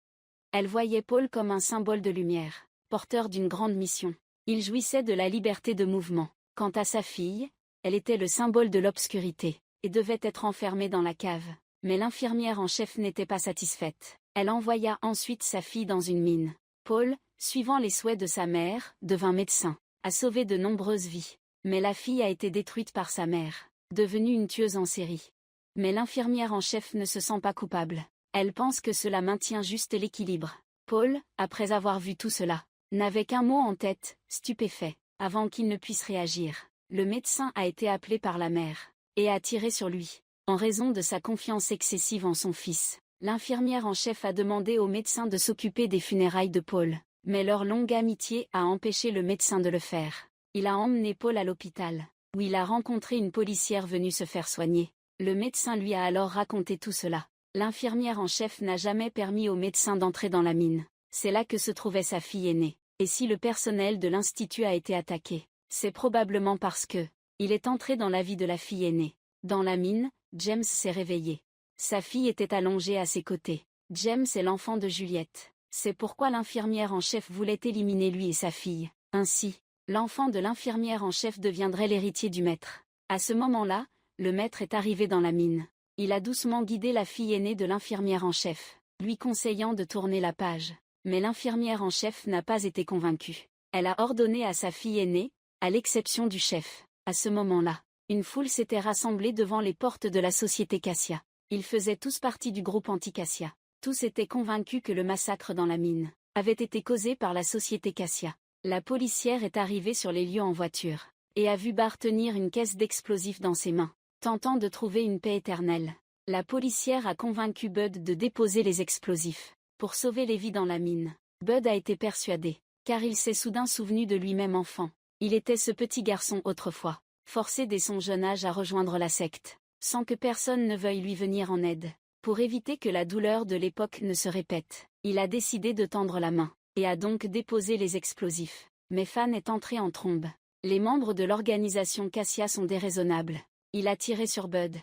Elle voyait Paul comme un symbole de lumière, porteur d'une grande mission. Il jouissait de la liberté de mouvement. Quant à sa fille, elle était le symbole de l'obscurité, et devait être enfermée dans la cave. Mais l'infirmière en chef n'était pas satisfaite. Elle envoya ensuite sa fille dans une mine. Paul, suivant les souhaits de sa mère, devint médecin, a sauvé de nombreuses vies. Mais la fille a été détruite par sa mère, devenue une tueuse en série. Mais l'infirmière en chef ne se sent pas coupable. Elle pense que cela maintient juste l'équilibre. Paul, après avoir vu tout cela, n'avait qu'un mot en tête, stupéfait. Avant qu'il ne puisse réagir, le médecin a été appelé par la mère, et a tiré sur lui. En raison de sa confiance excessive en son fils, l'infirmière en chef a demandé au médecin de s'occuper des funérailles de Paul. Mais leur longue amitié a empêché le médecin de le faire. Il a emmené Paul à l'hôpital, où il a rencontré une policière venue se faire soigner. Le médecin lui a alors raconté tout cela. L'infirmière en chef n'a jamais permis au médecin d'entrer dans la mine. C'est là que se trouvait sa fille aînée. Et si le personnel de l'institut a été attaqué, c'est probablement parce que il est entré dans la vie de la fille aînée. Dans la mine, James s'est réveillé. Sa fille était allongée à ses côtés. James est l'enfant de Juliette. C'est pourquoi l'infirmière en chef voulait éliminer lui et sa fille. Ainsi, l'enfant de l'infirmière en chef deviendrait l'héritier du maître. À ce moment-là, le maître est arrivé dans la mine. Il a doucement guidé la fille aînée de l'infirmière en chef, lui conseillant de tourner la page. Mais l'infirmière en chef n'a pas été convaincue. Elle a ordonné à sa fille aînée, à l'exception du chef. À ce moment-là, une foule s'était rassemblée devant les portes de la société Cassia. Ils faisaient tous partie du groupe anti-Cassia. Tous étaient convaincus que le massacre dans la mine avait été causé par la société Cassia. La policière est arrivée sur les lieux en voiture, et a vu Barr tenir une caisse d'explosifs dans ses mains, tentant de trouver une paix éternelle. La policière a convaincu Bud de déposer les explosifs, pour sauver les vies dans la mine. Bud a été persuadé, car il s'est soudain souvenu de lui-même enfant. Il était ce petit garçon autrefois, forcé dès son jeune âge à rejoindre la secte, sans que personne ne veuille lui venir en aide. Pour éviter que la douleur de l'époque ne se répète, il a décidé de tendre la main, et a donc déposé les explosifs. Mais Fan est entré en trombe. Les membres de l'organisation Cassia sont déraisonnables. Il a tiré sur Bud.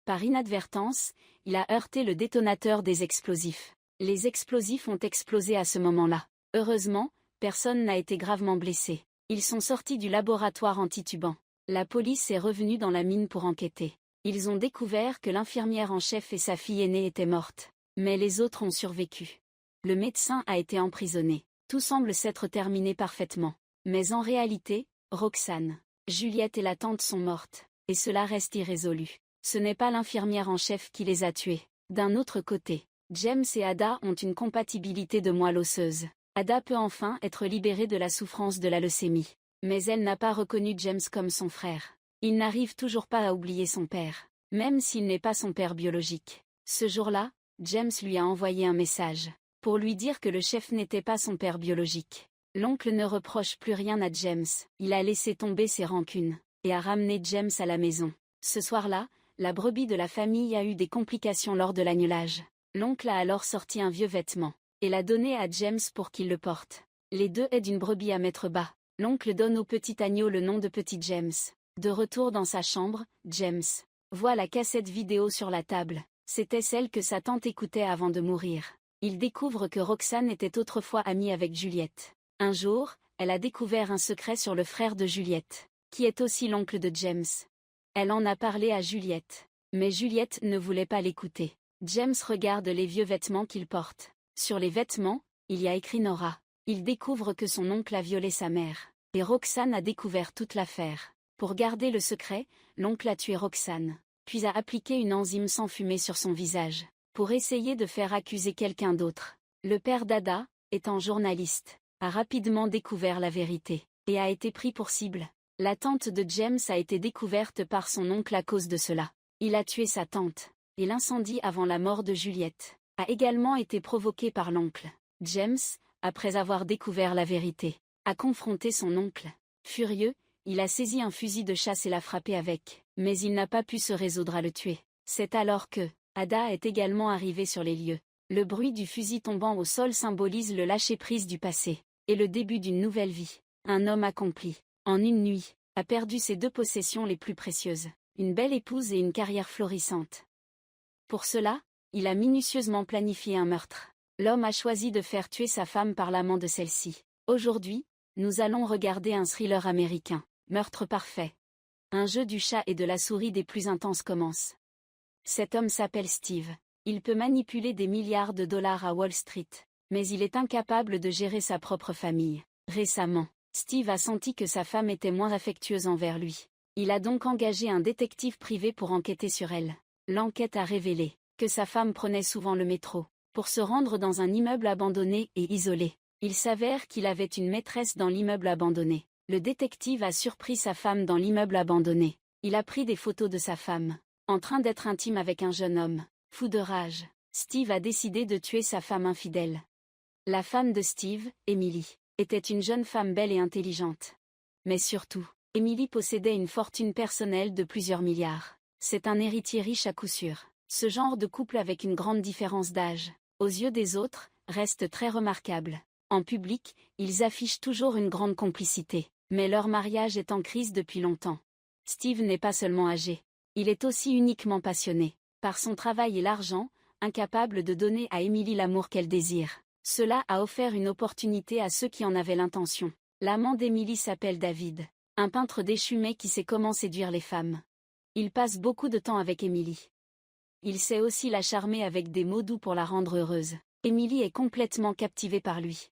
Par inadvertance, il a heurté le détonateur des explosifs. Les explosifs ont explosé à ce moment-là. Heureusement, personne n'a été gravement blessé. Ils sont sortis du laboratoire antitubant. La police est revenue dans la mine pour enquêter. Ils ont découvert que l'infirmière en chef et sa fille aînée étaient mortes. Mais les autres ont survécu. Le médecin a été emprisonné. Tout semble s'être terminé parfaitement. Mais en réalité, Roxane, Juliette et la tante sont mortes. Et cela reste irrésolu. Ce n'est pas l'infirmière en chef qui les a tués. D'un autre côté, James et Ada ont une compatibilité de moelle osseuse. Ada peut enfin être libérée de la souffrance de la leucémie. Mais elle n'a pas reconnu James comme son frère. Il n'arrive toujours pas à oublier son père, même s'il n'est pas son père biologique. Ce jour-là, James lui a envoyé un message, pour lui dire que le chef n'était pas son père biologique. L'oncle ne reproche plus rien à James, il a laissé tomber ses rancunes, et a ramené James à la maison. Ce soir-là, la brebis de la famille a eu des complications lors de l'agnelage. L'oncle a alors sorti un vieux vêtement, et l'a donné à James pour qu'il le porte. Les deux aident une brebis à mettre bas. L'oncle donne au petit agneau le nom de petit James. De retour dans sa chambre, James voit la cassette vidéo sur la table. C'était celle que sa tante écoutait avant de mourir. Il découvre que Roxane était autrefois amie avec Juliette. Un jour, elle a découvert un secret sur le frère de Juliette, qui est aussi l'oncle de James. Elle en a parlé à Juliette, mais Juliette ne voulait pas l'écouter. James regarde les vieux vêtements qu'il porte. Sur les vêtements, il y a écrit Nora. Il découvre que son oncle a violé sa mère, et Roxane a découvert toute l'affaire. Pour garder le secret, l'oncle a tué Roxane, puis a appliqué une enzyme sans fumée sur son visage, pour essayer de faire accuser quelqu'un d'autre. Le père d'Ada, étant journaliste, a rapidement découvert la vérité, et a été pris pour cible. La tante de James a été découverte par son oncle à cause de cela. Il a tué sa tante, et l'incendie avant la mort de Juliette a également été provoqué par l'oncle. James, après avoir découvert la vérité, a confronté son oncle. Furieux, il a saisi un fusil de chasse et l'a frappé avec, mais il n'a pas pu se résoudre à le tuer. C'est alors que Ada est également arrivée sur les lieux. Le bruit du fusil tombant au sol symbolise le lâcher-prise du passé, et le début d'une nouvelle vie. Un homme accompli, en une nuit, a perdu ses deux possessions les plus précieuses, une belle épouse et une carrière florissante. Pour cela, il a minutieusement planifié un meurtre. L'homme a choisi de faire tuer sa femme par l'amant de celle-ci. Aujourd'hui, nous allons regarder un thriller américain, Meurtre parfait. Un jeu du chat et de la souris des plus intenses commence. Cet homme s'appelle Steve. Il peut manipuler des milliards de dollars à Wall Street, mais il est incapable de gérer sa propre famille. Récemment, Steve a senti que sa femme était moins affectueuse envers lui. Il a donc engagé un détective privé pour enquêter sur elle. L'enquête a révélé que sa femme prenait souvent le métro pour se rendre dans un immeuble abandonné et isolé. Il s'avère qu'il avait une maîtresse dans l'immeuble abandonné. Le détective a surpris sa femme dans l'immeuble abandonné. Il a pris des photos de sa femme, en train d'être intime avec un jeune homme. Fou de rage, Steve a décidé de tuer sa femme infidèle. La femme de Steve, Emily, était une jeune femme belle et intelligente. Mais surtout, Emily possédait une fortune personnelle de plusieurs milliards. C'est un héritier riche à coup sûr. Ce genre de couple avec une grande différence d'âge, aux yeux des autres, reste très remarquable. En public, ils affichent toujours une grande complicité, mais leur mariage est en crise depuis longtemps. Steve n'est pas seulement âgé, il est aussi uniquement passionné, par son travail et l'argent, incapable de donner à Emily l'amour qu'elle désire. Cela a offert une opportunité à ceux qui en avaient l'intention. L'amant d'Emily s'appelle David, un peintre déchu mais qui sait comment séduire les femmes. Il passe beaucoup de temps avec Emily. Il sait aussi la charmer avec des mots doux pour la rendre heureuse. Emily est complètement captivée par lui.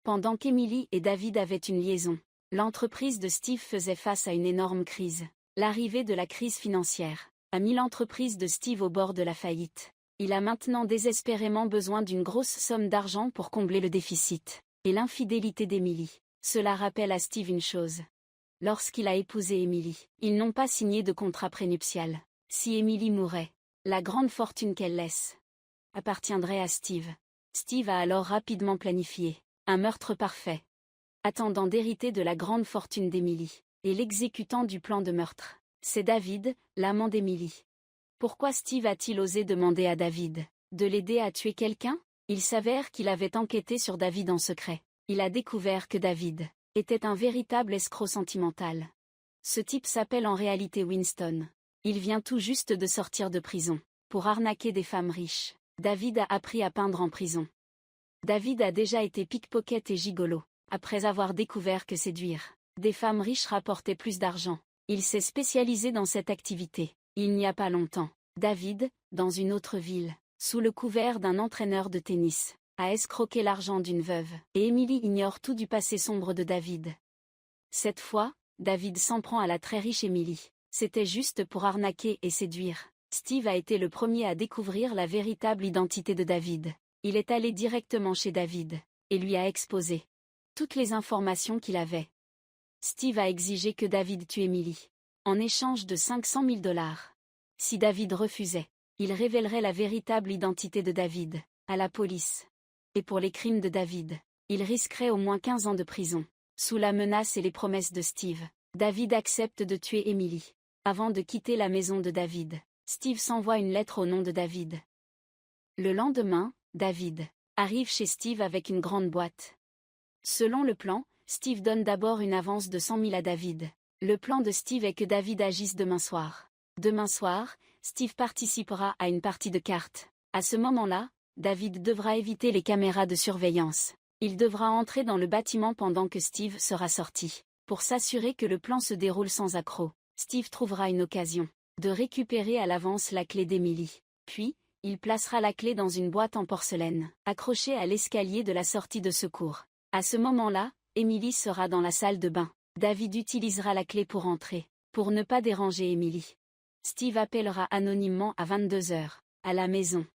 Pendant qu'Emily et David avaient une liaison, l'entreprise de Steve faisait face à une énorme crise. L'arrivée de la crise financière a mis l'entreprise de Steve au bord de la faillite. Il a maintenant désespérément besoin d'une grosse somme d'argent pour combler le déficit. Et l'infidélité d'Emily. Cela rappelle à Steve une chose. Lorsqu'il a épousé Emily, ils n'ont pas signé de contrat prénuptial. Si Emily mourait, la grande fortune qu'elle laisse appartiendrait à Steve. Steve a alors rapidement planifié un meurtre parfait, attendant d'hériter de la grande fortune d'Emily, et l'exécutant du plan de meurtre. C'est David, l'amant d'Emily. Pourquoi Steve a-t-il osé demander à David de l'aider à tuer quelqu'un? Il s'avère qu'il avait enquêté sur David en secret. Il a découvert que David était un véritable escroc sentimental. Ce type s'appelle en réalité Winston. Il vient tout juste de sortir de prison. Pour arnaquer des femmes riches, David a appris à peindre en prison. David a déjà été pickpocket et gigolo. Après avoir découvert que séduire des femmes riches rapportait plus d'argent, il s'est spécialisé dans cette activité. Il n'y a pas longtemps, David, dans une autre ville, sous le couvert d'un entraîneur de tennis, a escroqué l'argent d'une veuve. Et Emily ignore tout du passé sombre de David. Cette fois, David s'en prend à la très riche Emily. C'était juste pour arnaquer et séduire. Steve a été le premier à découvrir la véritable identité de David. Il est allé directement chez David et lui a exposé toutes les informations qu'il avait. Steve a exigé que David tue Emily, en échange de 500 000 $. Si David refusait, il révélerait la véritable identité de David à la police. Et pour les crimes de David, il risquerait au moins 15 ans de prison. Sous la menace et les promesses de Steve, David accepte de tuer Emily. Avant de quitter la maison de David, Steve s'envoie une lettre au nom de David. Le lendemain, David arrive chez Steve avec une grande boîte. Selon le plan, Steve donne d'abord une avance de 100 000 à David. Le plan de Steve est que David agisse demain soir. Demain soir, Steve participera à une partie de cartes. À ce moment-là, David devra éviter les caméras de surveillance. Il devra entrer dans le bâtiment pendant que Steve sera sorti. Pour s'assurer que le plan se déroule sans accroc, Steve trouvera une occasion de récupérer à l'avance la clé d'Emily. Puis, il placera la clé dans une boîte en porcelaine, accrochée à l'escalier de la sortie de secours. À ce moment-là, Emily sera dans la salle de bain. David utilisera la clé pour entrer, pour ne pas déranger Emily. Steve appellera anonymement à 22 h, à la maison.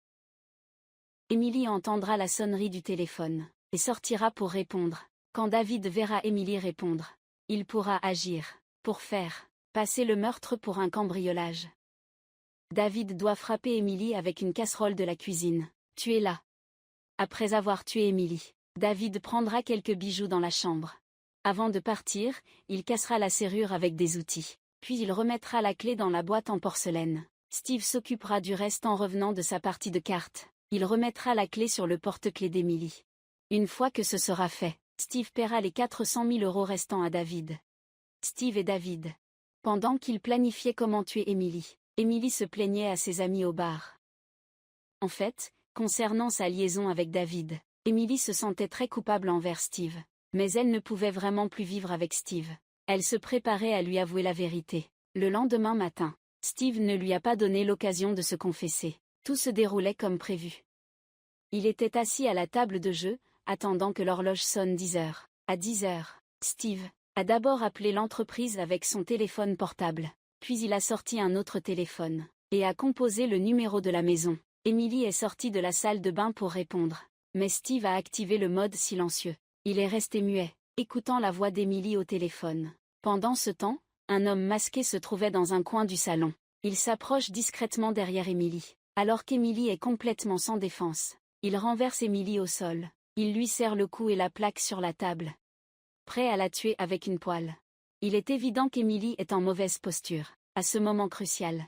Emily entendra la sonnerie du téléphone, et sortira pour répondre. Quand David verra Emily répondre, il pourra agir, pour faire passer le meurtre pour un cambriolage. David doit frapper Emily avec une casserole de la cuisine. Tuez-la. Après avoir tué Emily, David prendra quelques bijoux dans la chambre. Avant de partir, il cassera la serrure avec des outils. Puis il remettra la clé dans la boîte en porcelaine. Steve s'occupera du reste en revenant de sa partie de cartes. Il remettra la clé sur le porte-clés d'Emily. Une fois que ce sera fait, Steve paiera les 400 000 € restants à David. Steve et David. Pendant qu'ils planifiaient comment tuer Emily, Emily se plaignait à ses amis au bar. En fait, concernant sa liaison avec David, Emily se sentait très coupable envers Steve. Mais elle ne pouvait vraiment plus vivre avec Steve. Elle se préparait à lui avouer la vérité. Le lendemain matin, Steve ne lui a pas donné l'occasion de se confesser. Tout se déroulait comme prévu. Il était assis à la table de jeu, attendant que l'horloge sonne 10 h. À 10 h, Steve a d'abord appelé l'entreprise avec son téléphone portable. Puis il a sorti un autre téléphone, et a composé le numéro de la maison. Emily est sortie de la salle de bain pour répondre. Mais Steve a activé le mode silencieux. Il est resté muet, écoutant la voix d'Emily au téléphone. Pendant ce temps, un homme masqué se trouvait dans un coin du salon. Il s'approche discrètement derrière Emily, alors qu'Emily est complètement sans défense. Il renverse Emily au sol. Il lui serre le cou et la plaque sur la table, prêt à la tuer avec une poêle. Il est évident qu'Emily est en mauvaise posture, à ce moment crucial.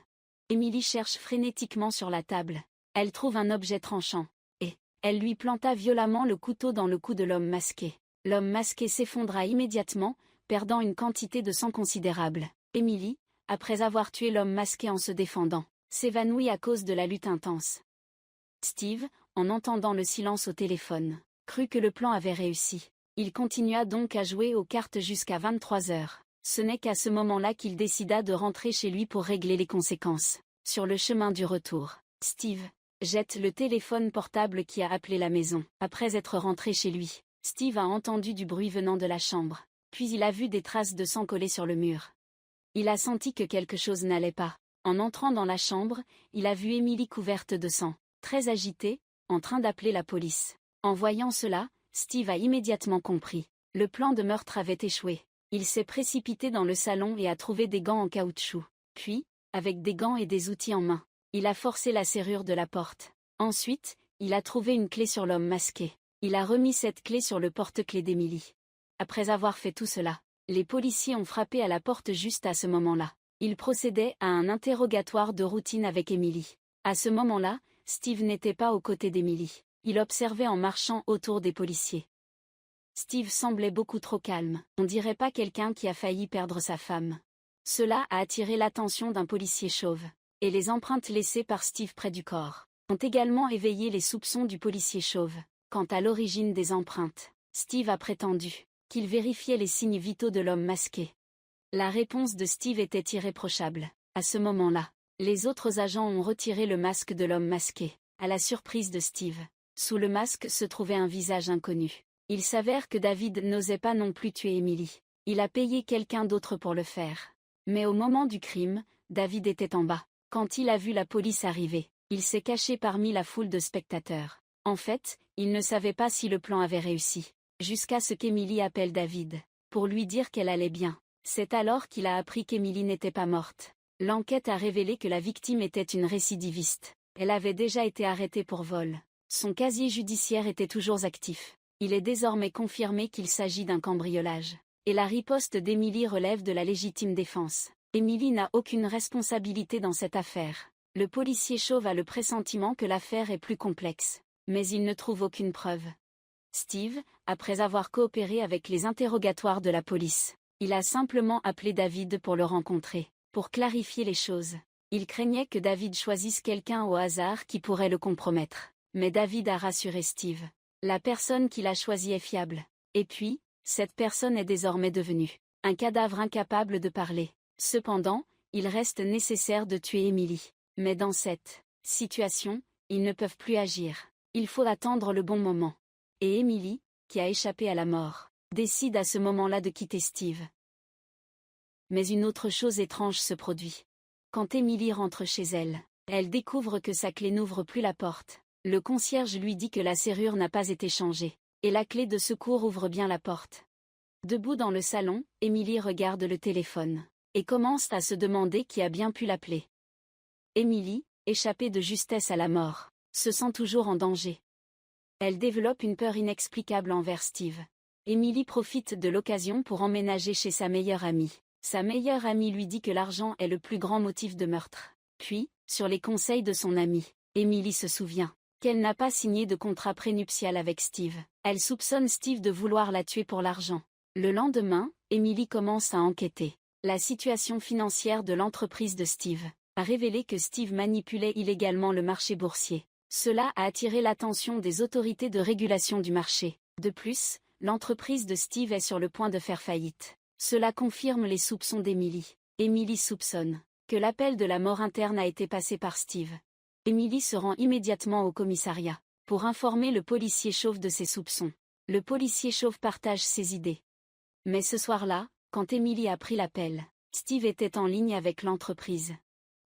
Emily cherche frénétiquement sur la table. Elle trouve un objet tranchant, et elle lui planta violemment le couteau dans le cou de l'homme masqué. L'homme masqué s'effondra immédiatement, perdant une quantité de sang considérable. Emily, après avoir tué l'homme masqué en se défendant, s'évanouit à cause de la lutte intense. Steve, en entendant le silence au téléphone, crut que le plan avait réussi. Il continua donc à jouer aux cartes jusqu'à 23 h. Ce n'est qu'à ce moment-là qu'il décida de rentrer chez lui pour régler les conséquences. Sur le chemin du retour, Steve jette le téléphone portable qui a appelé la maison. Après être rentré chez lui, Steve a entendu du bruit venant de la chambre. Puis il a vu des traces de sang collées sur le mur. Il a senti que quelque chose n'allait pas. En entrant dans la chambre, il a vu Emily couverte de sang, très agitée, en train d'appeler la police. En voyant cela, Steve a immédiatement compris. Le plan de meurtre avait échoué. Il s'est précipité dans le salon et a trouvé des gants en caoutchouc. Puis, avec des gants et des outils en main, il a forcé la serrure de la porte. Ensuite, il a trouvé une clé sur l'homme masqué. Il a remis cette clé sur le porte-clés d'Emily. Après avoir fait tout cela, les policiers ont frappé à la porte juste à ce moment-là. Ils procédaient à un interrogatoire de routine avec Emily. À ce moment-là, Steve n'était pas aux côtés d'Emily. Il observait en marchant autour des policiers. Steve semblait beaucoup trop calme. On dirait pas quelqu'un qui a failli perdre sa femme. Cela a attiré l'attention d'un policier chauve. Et les empreintes laissées par Steve près du corps ont également éveillé les soupçons du policier chauve. Quant à l'origine des empreintes, Steve a prétendu qu'il vérifiait les signes vitaux de l'homme masqué. La réponse de Steve était irréprochable. À ce moment-là, les autres agents ont retiré le masque de l'homme masqué. À la surprise de Steve, sous le masque se trouvait un visage inconnu. Il s'avère que David n'osait pas non plus tuer Emily. Il a payé quelqu'un d'autre pour le faire. Mais au moment du crime, David était en bas. Quand il a vu la police arriver, il s'est caché parmi la foule de spectateurs. En fait, il ne savait pas si le plan avait réussi. Jusqu'à ce qu'Emily appelle David, pour lui dire qu'elle allait bien. C'est alors qu'il a appris qu'Emily n'était pas morte. L'enquête a révélé que la victime était une récidiviste. Elle avait déjà été arrêtée pour vol. Son casier judiciaire était toujours actif. Il est désormais confirmé qu'il s'agit d'un cambriolage. Et la riposte d'Emily relève de la légitime défense. Emily n'a aucune responsabilité dans cette affaire. Le policier chauve a le pressentiment que l'affaire est plus complexe. Mais il ne trouve aucune preuve. Steve, après avoir coopéré avec les interrogatoires de la police, il a simplement appelé David pour le rencontrer, pour clarifier les choses. Il craignait que David choisisse quelqu'un au hasard qui pourrait le compromettre. Mais David a rassuré Steve. La personne qu'il a choisie est fiable. Et puis, cette personne est désormais devenue un cadavre incapable de parler. Cependant, il reste nécessaire de tuer Emily. Mais dans cette situation, ils ne peuvent plus agir. Il faut attendre le bon moment. Et Emily, qui a échappé à la mort, décide à ce moment-là de quitter Steve. Mais une autre chose étrange se produit. Quand Emily rentre chez elle, elle découvre que sa clé n'ouvre plus la porte. Le concierge lui dit que la serrure n'a pas été changée. Et la clé de secours ouvre bien la porte. Debout dans le salon, Emily regarde le téléphone et commence à se demander qui a bien pu l'appeler. Emily, échappée de justesse à la mort, se sent toujours en danger. Elle développe une peur inexplicable envers Steve. Emily profite de l'occasion pour emménager chez sa meilleure amie. Sa meilleure amie lui dit que l'argent est le plus grand motif de meurtre. Puis, sur les conseils de son amie, Emily se souvient qu'elle n'a pas signé de contrat prénuptial avec Steve. Elle soupçonne Steve de vouloir la tuer pour l'argent. Le lendemain, Emily commence à enquêter. La situation financière de l'entreprise de Steve a révélé que Steve manipulait illégalement le marché boursier. Cela a attiré l'attention des autorités de régulation du marché. De plus, l'entreprise de Steve est sur le point de faire faillite. Cela confirme les soupçons d'Emily. Emily soupçonne que l'appel de la mort interne a été passé par Steve. Emily se rend immédiatement au commissariat pour informer le policier chauve de ses soupçons. Le policier chauve partage ses idées. Mais ce soir-là, quand Emily a pris l'appel, Steve était en ligne avec l'entreprise.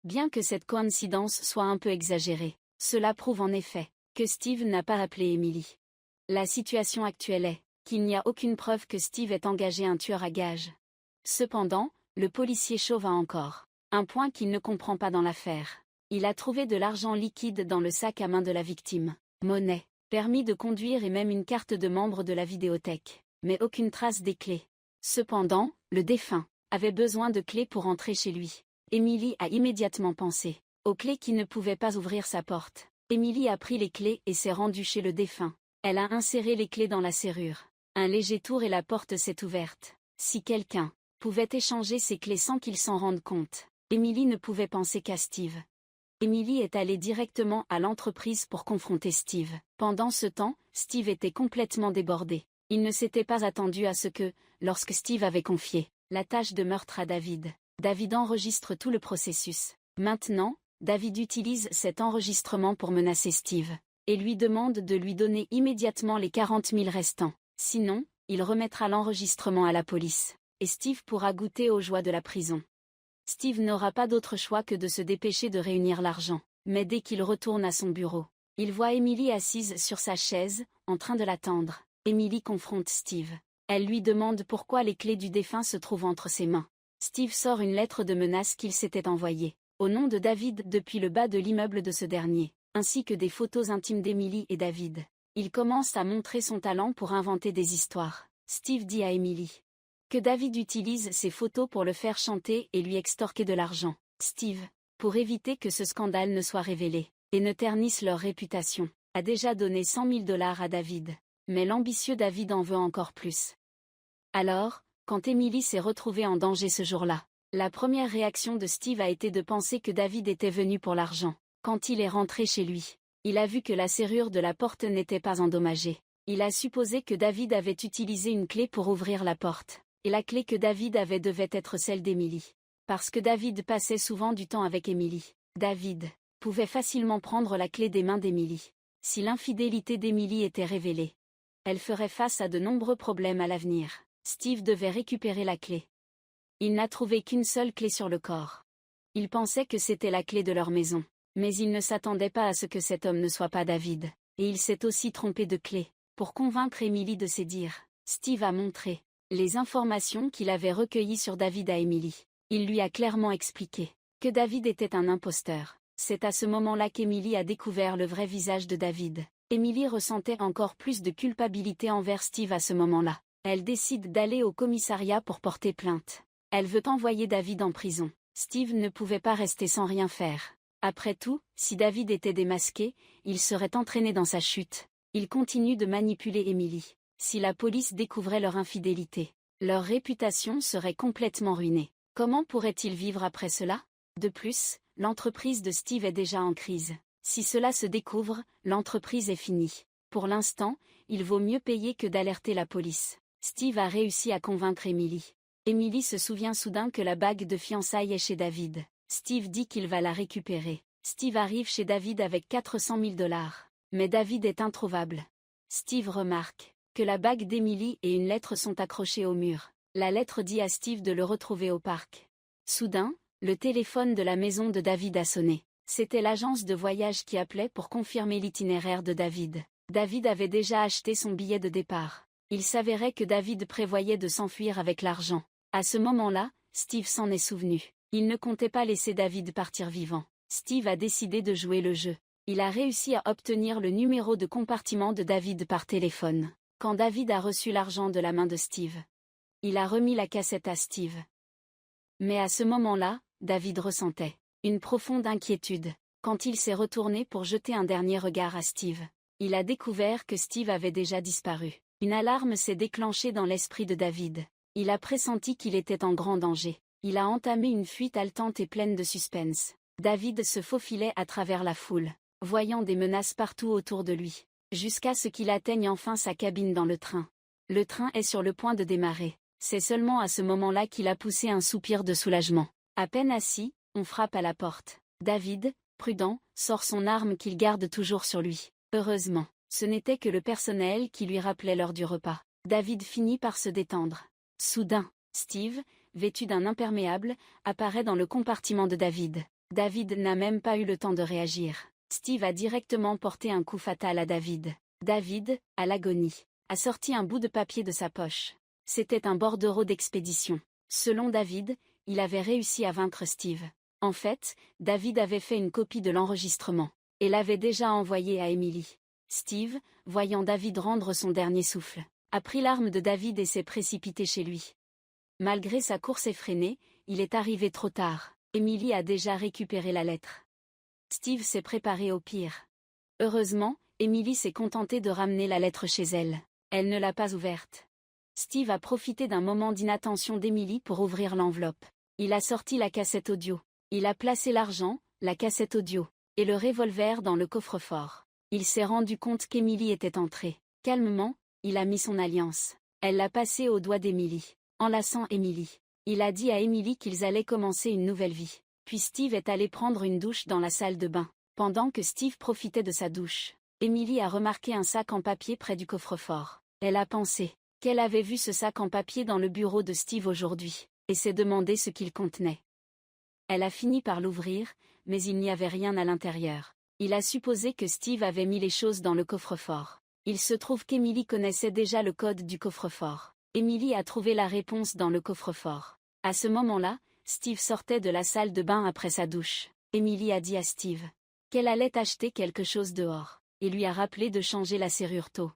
Bien que cette coïncidence soit un peu exagérée, cela prouve en effet que Steve n'a pas appelé Emily. La situation actuelle est qu'il n'y a aucune preuve que Steve ait engagé un tueur à gages. Cependant, le policier chauve a encore un point qu'il ne comprend pas dans l'affaire. Il a trouvé de l'argent liquide dans le sac à main de la victime. Monnaie, permis de conduire et même une carte de membre de la vidéothèque. Mais aucune trace des clés. Cependant, le défunt avait besoin de clés pour entrer chez lui. Emily a immédiatement pensé aux clés qui ne pouvaient pas ouvrir sa porte. Emily a pris les clés et s'est rendue chez le défunt. Elle a inséré les clés dans la serrure. Un léger tour et la porte s'est ouverte. Si quelqu'un pouvait échanger ses clés sans qu'il s'en rende compte, Emily ne pouvait penser qu'à Steve. Emily est allée directement à l'entreprise pour confronter Steve. Pendant ce temps, Steve était complètement débordé. Il ne s'était pas attendu à ce que, lorsque Steve avait confié la tâche de meurtre à David, David enregistre tout le processus. Maintenant, David utilise cet enregistrement pour menacer Steve et lui demande de lui donner immédiatement les 40 000 restants. Sinon, il remettra l'enregistrement à la police, et Steve pourra goûter aux joies de la prison. Steve n'aura pas d'autre choix que de se dépêcher de réunir l'argent. Mais dès qu'il retourne à son bureau, il voit Emily assise sur sa chaise, en train de l'attendre. Emily confronte Steve. Elle lui demande pourquoi les clés du défunt se trouvent entre ses mains. Steve sort une lettre de menace qu'il s'était envoyée, au nom de David depuis le bas de l'immeuble de ce dernier, ainsi que des photos intimes d'Emily et David. Il commence à montrer son talent pour inventer des histoires. Steve dit à Emily que David utilise ces photos pour le faire chanter et lui extorquer de l'argent. Steve, pour éviter que ce scandale ne soit révélé et ne ternisse leur réputation, a déjà donné 100 000 $ à David. Mais l'ambitieux David en veut encore plus. Alors, quand Emily s'est retrouvée en danger ce jour-là, La première réaction de Steve a été de penser que David était venu pour l'argent. Quand il est rentré chez lui, il a vu que la serrure de la porte n'était pas endommagée. Il a supposé que David avait utilisé une clé pour ouvrir la porte, et la clé que David avait devait être celle d'Emily. Parce que David passait souvent du temps avec Emily, David pouvait facilement prendre la clé des mains d'Emily. Si l'infidélité d'Emily était révélée, elle ferait face à de nombreux problèmes à l'avenir. Steve devait récupérer la clé. Il n'a trouvé qu'une seule clé sur le corps. Il pensait que c'était la clé de leur maison, mais il ne s'attendait pas à ce que cet homme ne soit pas David, et il s'est aussi trompé de clé. Pour convaincre Emily de ses dires, Steve a montré les informations qu'il avait recueillies sur David à Emily. Il lui a clairement expliqué que David était un imposteur. C'est à ce moment-là qu'Emily a découvert le vrai visage de David. Emily ressentait encore plus de culpabilité envers Steve à ce moment-là. Elle décide d'aller au commissariat pour porter plainte. Elle veut envoyer David en prison. Steve ne pouvait pas rester sans rien faire. Après tout, si David était démasqué, il serait entraîné dans sa chute. Il continue de manipuler Emily. Si la police découvrait leur infidélité, leur réputation serait complètement ruinée. Comment pourrait-il vivre après cela? De plus, l'entreprise de Steve est déjà en crise. Si cela se découvre, l'entreprise est finie. Pour l'instant, il vaut mieux payer que d'alerter la police. Steve a réussi à convaincre Emily. Emily se souvient soudain que la bague de fiançailles est chez David. Steve dit qu'il va la récupérer. Steve arrive chez David avec 400 000 $. Mais David est introuvable. Steve remarque que la bague d'Emily et une lettre sont accrochées au mur. La lettre dit à Steve de le retrouver au parc. Soudain, le téléphone de la maison de David a sonné. C'était l'agence de voyage qui appelait pour confirmer l'itinéraire de David. David avait déjà acheté son billet de départ. Il s'avérait que David prévoyait de s'enfuir avec l'argent. À ce moment-là, Steve s'en est souvenu. Il ne comptait pas laisser David partir vivant. Steve a décidé de jouer le jeu. Il a réussi à obtenir le numéro de compartiment de David par téléphone. Quand David a reçu l'argent de la main de Steve, il a remis la cassette à Steve. Mais à ce moment-là, David ressentait une profonde inquiétude. Quand il s'est retourné pour jeter un dernier regard à Steve, il a découvert que Steve avait déjà disparu. Une alarme s'est déclenchée dans l'esprit de David. Il a pressenti qu'il était en grand danger. Il a entamé une fuite haletante et pleine de suspense. David se faufilait à travers la foule, voyant des menaces partout autour de lui, jusqu'à ce qu'il atteigne enfin sa cabine dans le train. Le train est sur le point de démarrer. C'est seulement à ce moment-là qu'il a poussé un soupir de soulagement. À peine assis, on frappe à la porte. David, prudent, sort son arme qu'il garde toujours sur lui. Heureusement, ce n'était que le personnel qui lui rappelait l'heure du repas. David finit par se détendre. Soudain, Steve, vêtu d'un imperméable, apparaît dans le compartiment de David. David n'a même pas eu le temps de réagir. Steve a directement porté un coup fatal à David. David, à l'agonie, a sorti un bout de papier de sa poche. C'était un bordereau d'expédition. Selon David, il avait réussi à vaincre Steve. En fait, David avait fait une copie de l'enregistrement et l'avait déjà envoyé à Emily. Steve, voyant David rendre son dernier souffle, a pris l'arme de David et s'est précipité chez lui. Malgré sa course effrénée, il est arrivé trop tard. Emily a déjà récupéré la lettre. Steve s'est préparé au pire. Heureusement, Emily s'est contentée de ramener la lettre chez elle. Elle ne l'a pas ouverte. Steve a profité d'un moment d'inattention d'Emily pour ouvrir l'enveloppe. Il a sorti la cassette audio. Il a placé l'argent, la cassette audio, et le revolver dans le coffre-fort. Il s'est rendu compte qu'Emily était entrée. Calmement, il a mis son alliance. Elle l'a passé au doigt d'Emily. Enlaçant Emily, il a dit à Emily qu'ils allaient commencer une nouvelle vie. Puis Steve est allé prendre une douche dans la salle de bain. Pendant que Steve profitait de sa douche, Emily a remarqué un sac en papier près du coffre-fort. Elle a pensé qu'elle avait vu ce sac en papier dans le bureau de Steve aujourd'hui, et s'est demandé ce qu'il contenait. Elle a fini par l'ouvrir, mais il n'y avait rien à l'intérieur. Il a supposé que Steve avait mis les choses dans le coffre-fort. Il se trouve qu'Emily connaissait déjà le code du coffre-fort. Emily a trouvé la réponse dans le coffre-fort. À ce moment-là, Steve sortait de la salle de bain après sa douche. Emily a dit à Steve qu'elle allait acheter quelque chose dehors, et lui a rappelé de changer la serrure tôt.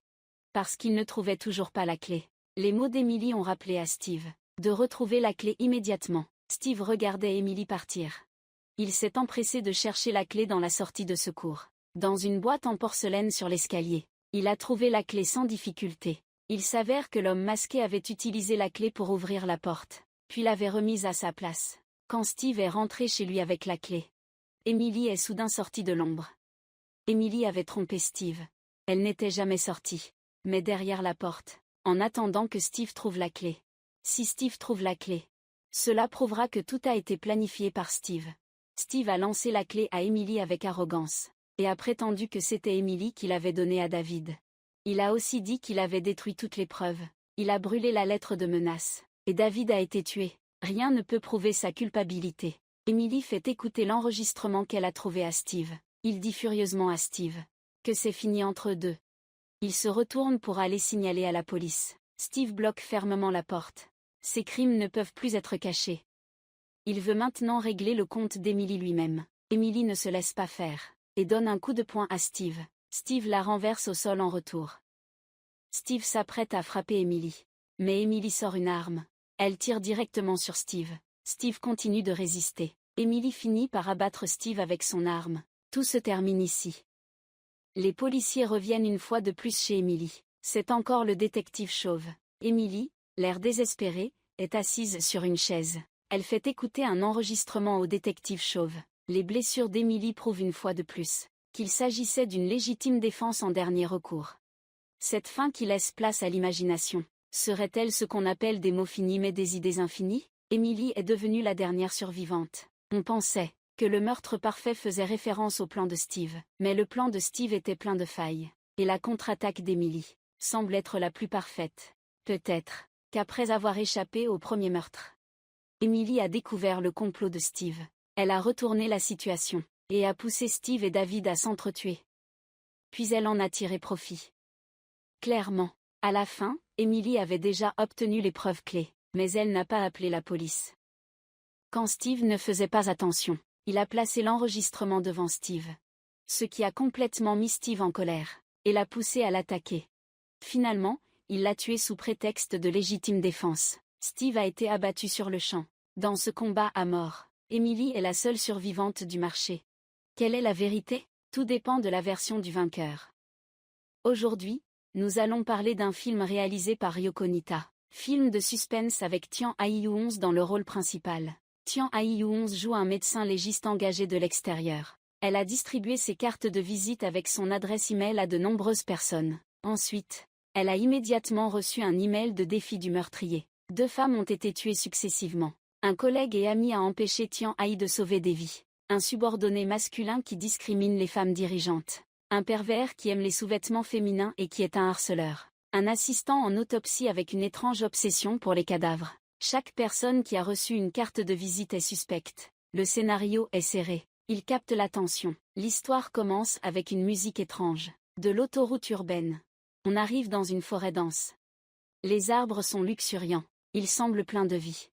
Parce qu'il ne trouvait toujours pas la clé. Les mots d'Emily ont rappelé à Steve de retrouver la clé immédiatement. Steve regardait Emily partir. Il s'est empressé de chercher la clé dans la sortie de secours. Dans une boîte en porcelaine sur l'escalier, il a trouvé la clé sans difficulté. Il s'avère que l'homme masqué avait utilisé la clé pour ouvrir la porte, puis l'avait remise à sa place. Quand Steve est rentré chez lui avec la clé, Emily est soudain sortie de l'ombre. Emily avait trompé Steve. Elle n'était jamais sortie, mais derrière la porte, en attendant que Steve trouve la clé. Si Steve trouve la clé, cela prouvera que tout a été planifié par Steve. Steve a lancé la clé à Emily avec arrogance, et a prétendu que c'était Emily qui l'avait donnée à David. Il a aussi dit qu'il avait détruit toutes les preuves. Il a brûlé la lettre de menace, et David a été tué. Rien ne peut prouver sa culpabilité. Emily fait écouter l'enregistrement qu'elle a trouvé à Steve. Il dit furieusement à Steve que c'est fini entre eux deux. Il se retourne pour aller signaler à la police. Steve bloque fermement la porte. Ces crimes ne peuvent plus être cachés. Il veut maintenant régler le compte d'Emily lui-même. Emily ne se laisse pas faire, et donne un coup de poing à Steve. Steve la renverse au sol en retour. Steve s'apprête à frapper Emily. Mais Emily sort une arme. Elle tire directement sur Steve. Steve continue de résister. Emily finit par abattre Steve avec son arme. Tout se termine ici. Les policiers reviennent une fois de plus chez Emily. C'est encore le détective chauve. Emily, l'air désespéré, est assise sur une chaise. Elle fait écouter un enregistrement au détective chauve. Les blessures d'Emily prouvent une fois de plus qu'il s'agissait d'une légitime défense en dernier recours. Cette fin qui laisse place à l'imagination, serait-elle ce qu'on appelle des mots finis mais des idées infinies? Emily est devenue la dernière survivante. On pensait que le meurtre parfait faisait référence au plan de Steve, mais le plan de Steve était plein de failles, et la contre-attaque d'Emily semble être la plus parfaite. Peut-être qu'après avoir échappé au premier meurtre, Emily a découvert le complot de Steve. Elle a retourné la situation, et a poussé Steve et David à s'entretuer. Puis elle en a tiré profit. Clairement, à la fin, Emily avait déjà obtenu les preuves clés, mais elle n'a pas appelé la police. Quand Steve ne faisait pas attention, il a placé l'enregistrement devant Steve. Ce qui a complètement mis Steve en colère, et l'a poussé à l'attaquer. Finalement, il l'a tué sous prétexte de légitime défense. Steve a été abattu sur le champ. Dans ce combat à mort, Emily est la seule survivante du marché. Quelle est la vérité? Tout dépend de la version du vainqueur. Aujourd'hui, nous allons parler d'un film réalisé par Ryoko Nitta. Film de suspense avec Tian Aiyou-11 dans le rôle principal. Tian Aiyou-11 joue un médecin légiste engagé de l'extérieur. Elle a distribué ses cartes de visite avec son adresse email à de nombreuses personnes. Ensuite, elle a immédiatement reçu un email de défi du meurtrier. 2 femmes ont été tuées successivement. Un collègue et ami a empêché Tian Ai de sauver des vies. Un subordonné masculin qui discrimine les femmes dirigeantes. Un pervers qui aime les sous-vêtements féminins et qui est un harceleur. Un assistant en autopsie avec une étrange obsession pour les cadavres. Chaque personne qui a reçu une carte de visite est suspecte. Le scénario est serré. Il capte l'attention. L'histoire commence avec une musique étrange. De l'autoroute urbaine. On arrive dans une forêt dense. Les arbres sont luxuriants. Ils semblent pleins de vie.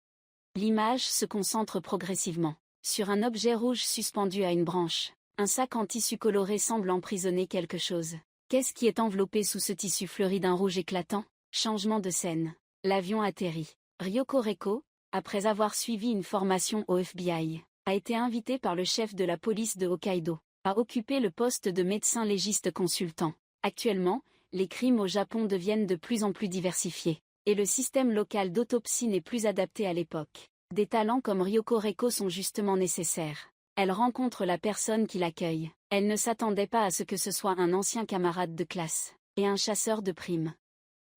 L'image se concentre progressivement sur un objet rouge suspendu à une branche. Un sac en tissu coloré semble emprisonner quelque chose. Qu'est-ce qui est enveloppé sous ce tissu fleuri d'un rouge éclatant? Changement de scène. L'avion atterrit. Ryoko Reiko, après avoir suivi une formation au FBI, a été invité par le chef de la police de Hokkaido à occuper le poste de médecin légiste consultant. Actuellement, les crimes au Japon deviennent de plus en plus diversifiés, et le système local d'autopsie n'est plus adapté à l'époque. Des talents comme Ryoko Reiko sont justement nécessaires. Elle rencontre la personne qui l'accueille. Elle ne s'attendait pas à ce que ce soit un ancien camarade de classe, et un chasseur de primes.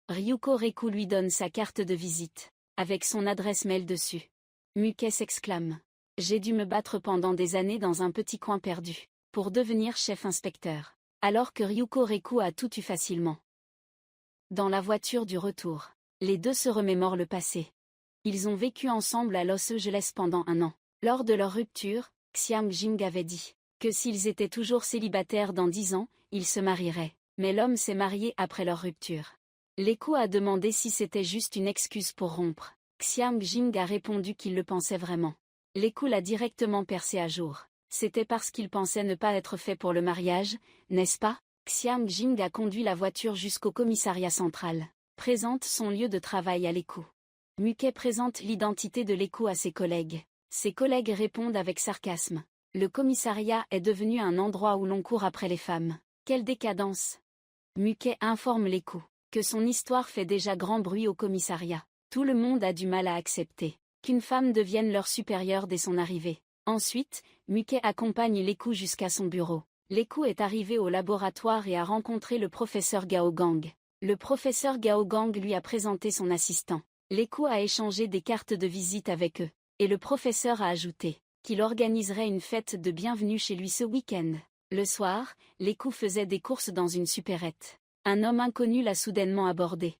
Ryoko Reiko lui donne sa carte de visite, avec son adresse mail dessus. Muke s'exclame. J'ai dû me battre pendant des années dans un petit coin perdu, pour devenir chef inspecteur. Alors que Ryoko Reiko a tout eu facilement. Dans la voiture du retour, les deux se remémorent le passé. Ils ont vécu ensemble à Los Angeles pendant 1 an. Lors de leur rupture, Xiang Jing avait dit que s'ils étaient toujours célibataires dans 10 ans, ils se marieraient. Mais l'homme s'est marié après leur rupture. L'écho a demandé si c'était juste une excuse pour rompre. Xiang Jing a répondu qu'il le pensait vraiment. L'écho l'a directement percé à jour. C'était parce qu'il pensait ne pas être fait pour le mariage, n'est-ce pas? Xiang Jing a conduit la voiture jusqu'au commissariat central. Présente son lieu de travail à l'écho. Muke présente l'identité de l'écho à ses collègues. Ses collègues répondent avec sarcasme. Le commissariat est devenu un endroit où l'on court après les femmes. Quelle décadence! Muke informe l'écho que son histoire fait déjà grand bruit au commissariat. Tout le monde a du mal à accepter qu'une femme devienne leur supérieure dès son arrivée. Ensuite, Muke accompagne Leku jusqu'à son bureau. Leku est arrivé au laboratoire et a rencontré le professeur Gao Gang. Le professeur Gao Gang lui a présenté son assistant. Leku a échangé des cartes de visite avec eux. Et le professeur a ajouté qu'il organiserait une fête de bienvenue chez lui ce week-end. Le soir, Leku faisait des courses dans une supérette. Un homme inconnu l'a soudainement abordé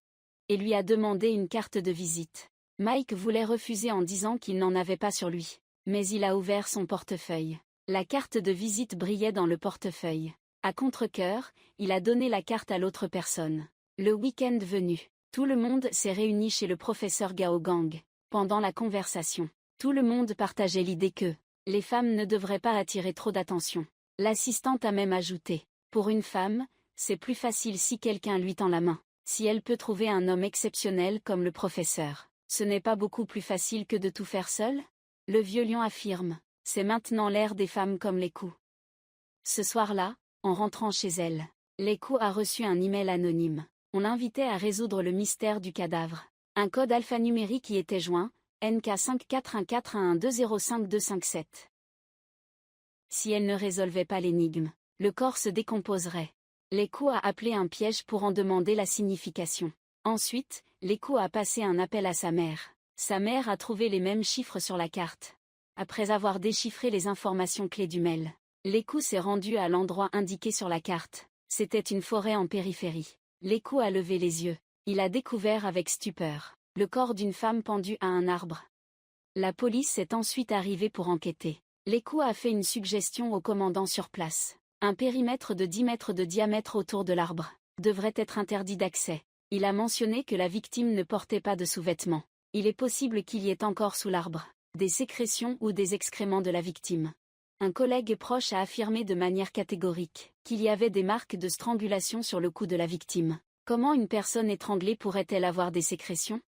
et lui a demandé une carte de visite. Mike voulait refuser en disant qu'il n'en avait pas sur lui. Mais il a ouvert son portefeuille. La carte de visite brillait dans le portefeuille. À contre-cœur, il a donné la carte à l'autre personne. Le week-end venu, tout le monde s'est réuni chez le professeur Gao Gang. Pendant la conversation, tout le monde partageait l'idée que les femmes ne devraient pas attirer trop d'attention. L'assistante a même ajouté: pour une femme, c'est plus facile si quelqu'un lui tend la main. Si elle peut trouver un homme exceptionnel comme le professeur, ce n'est pas beaucoup plus facile que de tout faire seule? Le vieux lion affirme: c'est maintenant l'ère des femmes comme Leku. Ce soir-là, en rentrant chez elle, Leku a reçu un email anonyme. On l'invitait à résoudre le mystère du cadavre. Un code alphanumérique y était joint, NK5414112055257. Si elle ne résolvait pas l'énigme, le corps se décomposerait. Leku a appelé un piège pour en demander la signification. Ensuite, Leku a passé un appel à sa mère. Sa mère a trouvé les mêmes chiffres sur la carte. Après avoir déchiffré les informations clés du mail, Leku s'est rendu à l'endroit indiqué sur la carte. C'était une forêt en périphérie. Leku a levé les yeux. Il a découvert avec stupeur le corps d'une femme pendue à un arbre. La police est ensuite arrivée pour enquêter. Leku a fait une suggestion au commandant sur place. Un périmètre de 10 mètres de diamètre autour de l'arbre devrait être interdit d'accès. Il a mentionné que la victime ne portait pas de sous-vêtements. Il est possible qu'il y ait encore sous l'arbre des sécrétions ou des excréments de la victime. Un collègue proche a affirmé de manière catégorique qu'il y avait des marques de strangulation sur le cou de la victime. Comment une personne étranglée pourrait-elle avoir des sécrétions?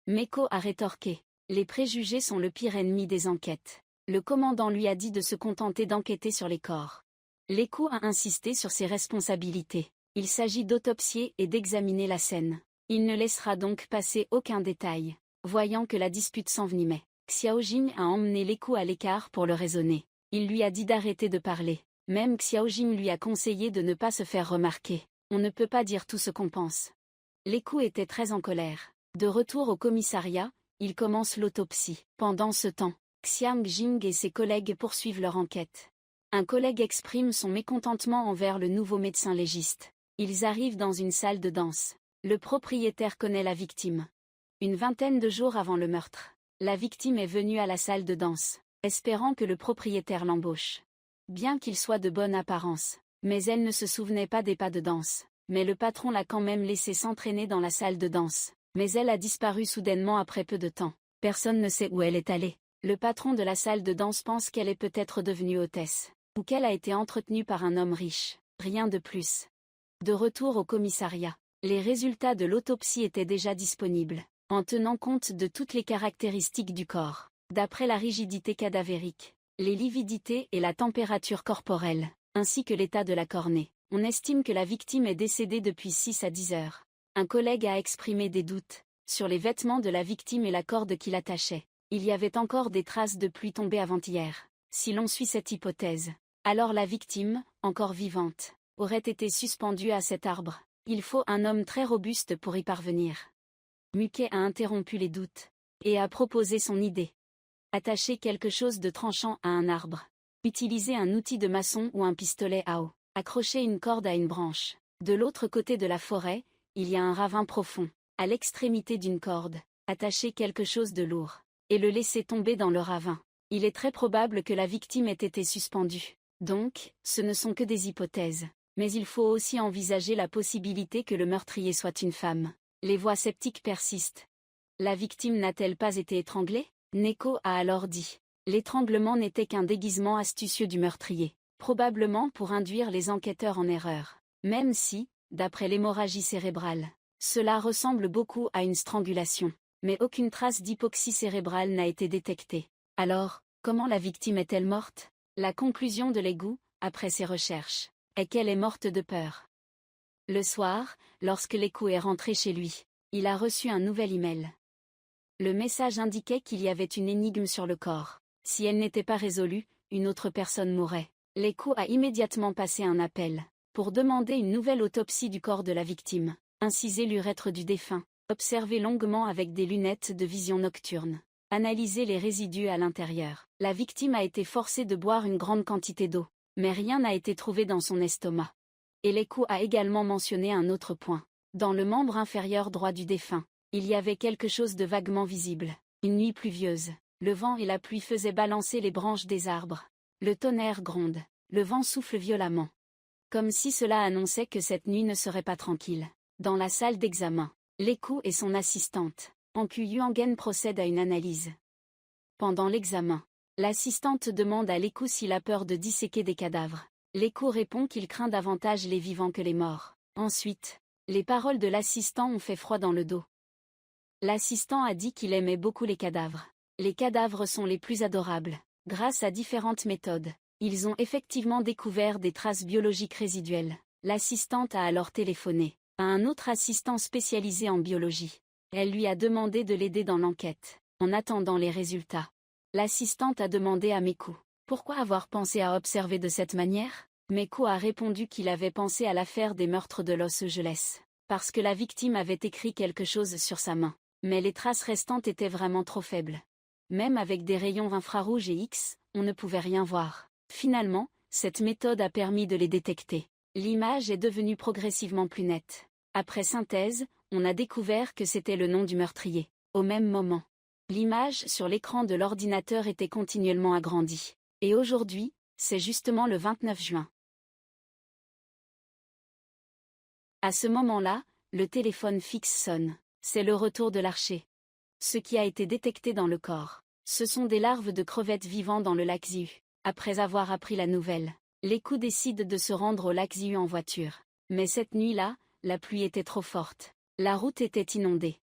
Meko a rétorqué: les préjugés sont le pire ennemi des enquêtes. Le commandant lui a dit de se contenter d'enquêter sur les corps. Leku a insisté sur ses responsabilités. Il s'agit d'autopsier et d'examiner la scène. Il ne laissera donc passer aucun détail. Voyant que la dispute s'envenimait, Xiaojing a emmené Leku à l'écart pour le raisonner. Il lui a dit d'arrêter de parler. Même Xiaojing lui a conseillé de ne pas se faire remarquer. On ne peut pas dire tout ce qu'on pense. Leku était très en colère. De retour au commissariat, il commence l'autopsie. Pendant ce temps, Xiang Jing et ses collègues poursuivent leur enquête. Un collègue exprime son mécontentement envers le nouveau médecin légiste. Ils arrivent dans une salle de danse. Le propriétaire connaît la victime. Une vingtaine de jours avant le meurtre, la victime est venue à la salle de danse, espérant que le propriétaire l'embauche. Bien qu'il soit de bonne apparence, mais elle ne se souvenait pas des pas de danse. Mais le patron l'a quand même laissée s'entraîner dans la salle de danse. Mais elle a disparu soudainement après peu de temps. Personne ne sait où elle est allée. Le patron de la salle de danse pense qu'elle est peut-être devenue hôtesse, ou qu'elle a été entretenue par un homme riche. Rien de plus. De retour au commissariat, les résultats de l'autopsie étaient déjà disponibles, en tenant compte de toutes les caractéristiques du corps. D'après la rigidité cadavérique, les lividités et la température corporelle, ainsi que l'état de la cornée, on estime que la victime est décédée depuis 6 à 10 heures. Un collègue a exprimé des doutes sur les vêtements de la victime et la corde qui l'attachait. Il y avait encore des traces de pluie tombée avant-hier. Si l'on suit cette hypothèse, alors la victime, encore vivante, aurait été suspendue à cet arbre. Il faut un homme très robuste pour y parvenir. Muke a interrompu les doutes et a proposé son idée. Attacher quelque chose de tranchant à un arbre. Utiliser un outil de maçon ou un pistolet à eau. Accrocher une corde à une branche. De l'autre côté de la forêt, il y a un ravin profond. À l'extrémité d'une corde, attacher quelque chose de lourd et le laisser tomber dans le ravin. Il est très probable que la victime ait été suspendue. Donc, ce ne sont que des hypothèses. Mais il faut aussi envisager la possibilité que le meurtrier soit une femme. Les voix sceptiques persistent. La victime n'a-t-elle pas été étranglée? Neko a alors dit. L'étranglement n'était qu'un déguisement astucieux du meurtrier, probablement pour induire les enquêteurs en erreur. Même si, d'après l'hémorragie cérébrale, cela ressemble beaucoup à une strangulation. Mais aucune trace d'hypoxie cérébrale n'a été détectée. Alors, comment la victime est-elle morte? La conclusion de l'égout, après ses recherches, est qu'elle est morte de peur. Le soir, lorsque Leku est rentré chez lui, il a reçu un nouvel email. Le message indiquait qu'il y avait une énigme sur le corps. Si elle n'était pas résolue, une autre personne mourrait. L'écho a immédiatement passé un appel pour demander une nouvelle autopsie du corps de la victime, inciser l'urètre du défunt, observer longuement avec des lunettes de vision nocturne, analyser les résidus à l'intérieur. La victime a été forcée de boire une grande quantité d'eau, mais rien n'a été trouvé dans son estomac. Et l'écho a également mentionné un autre point. Dans le membre inférieur droit du défunt, il y avait quelque chose de vaguement visible. Une nuit pluvieuse. Le vent et la pluie faisaient balancer les branches des arbres. Le tonnerre gronde. Le vent souffle violemment. Comme si cela annonçait que cette nuit ne serait pas tranquille. Dans la salle d'examen, l'écho et son assistante, Anku Yuangen, procèdent à une analyse. Pendant l'examen, l'assistante demande à l'écho s'il a peur de disséquer des cadavres. L'écho répond qu'il craint davantage les vivants que les morts. Ensuite, les paroles de l'assistant ont fait froid dans le dos. L'assistant a dit qu'il aimait beaucoup les cadavres. Les cadavres sont les plus adorables. Grâce à différentes méthodes, ils ont effectivement découvert des traces biologiques résiduelles. L'assistante a alors téléphoné à un autre assistant spécialisé en biologie. Elle lui a demandé de l'aider dans l'enquête. En attendant les résultats, l'assistante a demandé à Meku pourquoi avoir pensé à observer de cette manière. Meku a répondu qu'il avait pensé à l'affaire des meurtres de Los Angeles, parce que la victime avait écrit quelque chose sur sa main. Mais les traces restantes étaient vraiment trop faibles. Même avec des rayons infrarouges et X, on ne pouvait rien voir. Finalement, cette méthode a permis de les détecter. L'image est devenue progressivement plus nette. Après synthèse, on a découvert que c'était le nom du meurtrier. Au même moment, l'image sur l'écran de l'ordinateur était continuellement agrandie. Et aujourd'hui, c'est justement le 29 juin. À ce moment-là, le téléphone fixe sonne. C'est le retour de l'archer. Ce qui a été détecté dans le corps, ce sont des larves de crevettes vivant dans le lac Ziu. Après avoir appris la nouvelle, l'écho décide de se rendre au lac Ziu en voiture. Mais cette nuit-là, la pluie était trop forte. La route était inondée.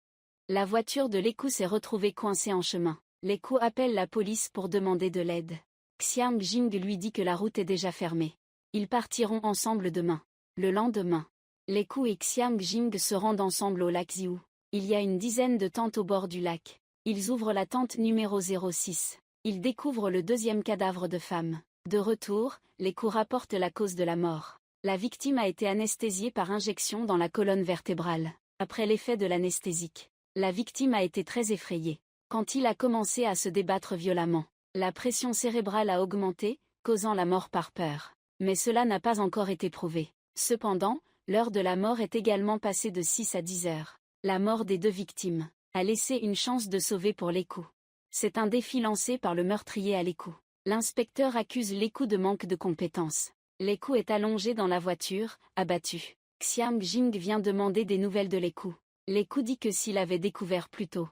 La voiture de l'écho s'est retrouvée coincée en chemin. L'écho appelle la police pour demander de l'aide. Xiang Jing lui dit que la route est déjà fermée. Ils partiront ensemble demain. Le lendemain, l'écho et Xiang Jing se rendent ensemble au lac Ziu. Il y a une dizaine de tentes au bord du lac. Ils ouvrent la tente numéro 06. Ils découvrent le deuxième cadavre de femme. De retour, l'écho rapporte la cause de la mort. La victime a été anesthésiée par injection dans la colonne vertébrale. Après l'effet de l'anesthésique, la victime a été très effrayée. Quand il a commencé à se débattre violemment, la pression cérébrale a augmenté, causant la mort par peur. Mais cela n'a pas encore été prouvé. Cependant, l'heure de la mort est également passée de 6 à 10 heures. La mort des deux victimes a laissé une chance de sauver pour l'écho. C'est un défi lancé par le meurtrier à l'écho. L'inspecteur accuse l'écho de manque de compétences. L'écho est allongé dans la voiture, abattu. Xiang Jing vient demander des nouvelles de l'écho. L'écho dit que s'il avait découvert plus tôt,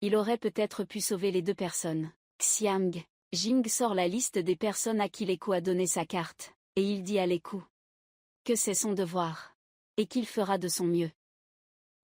il aurait peut-être pu sauver les deux personnes. Xiang Jing sort la liste des personnes à qui l'écho a donné sa carte, et il dit à l'écho que c'est son devoir, et qu'il fera de son mieux.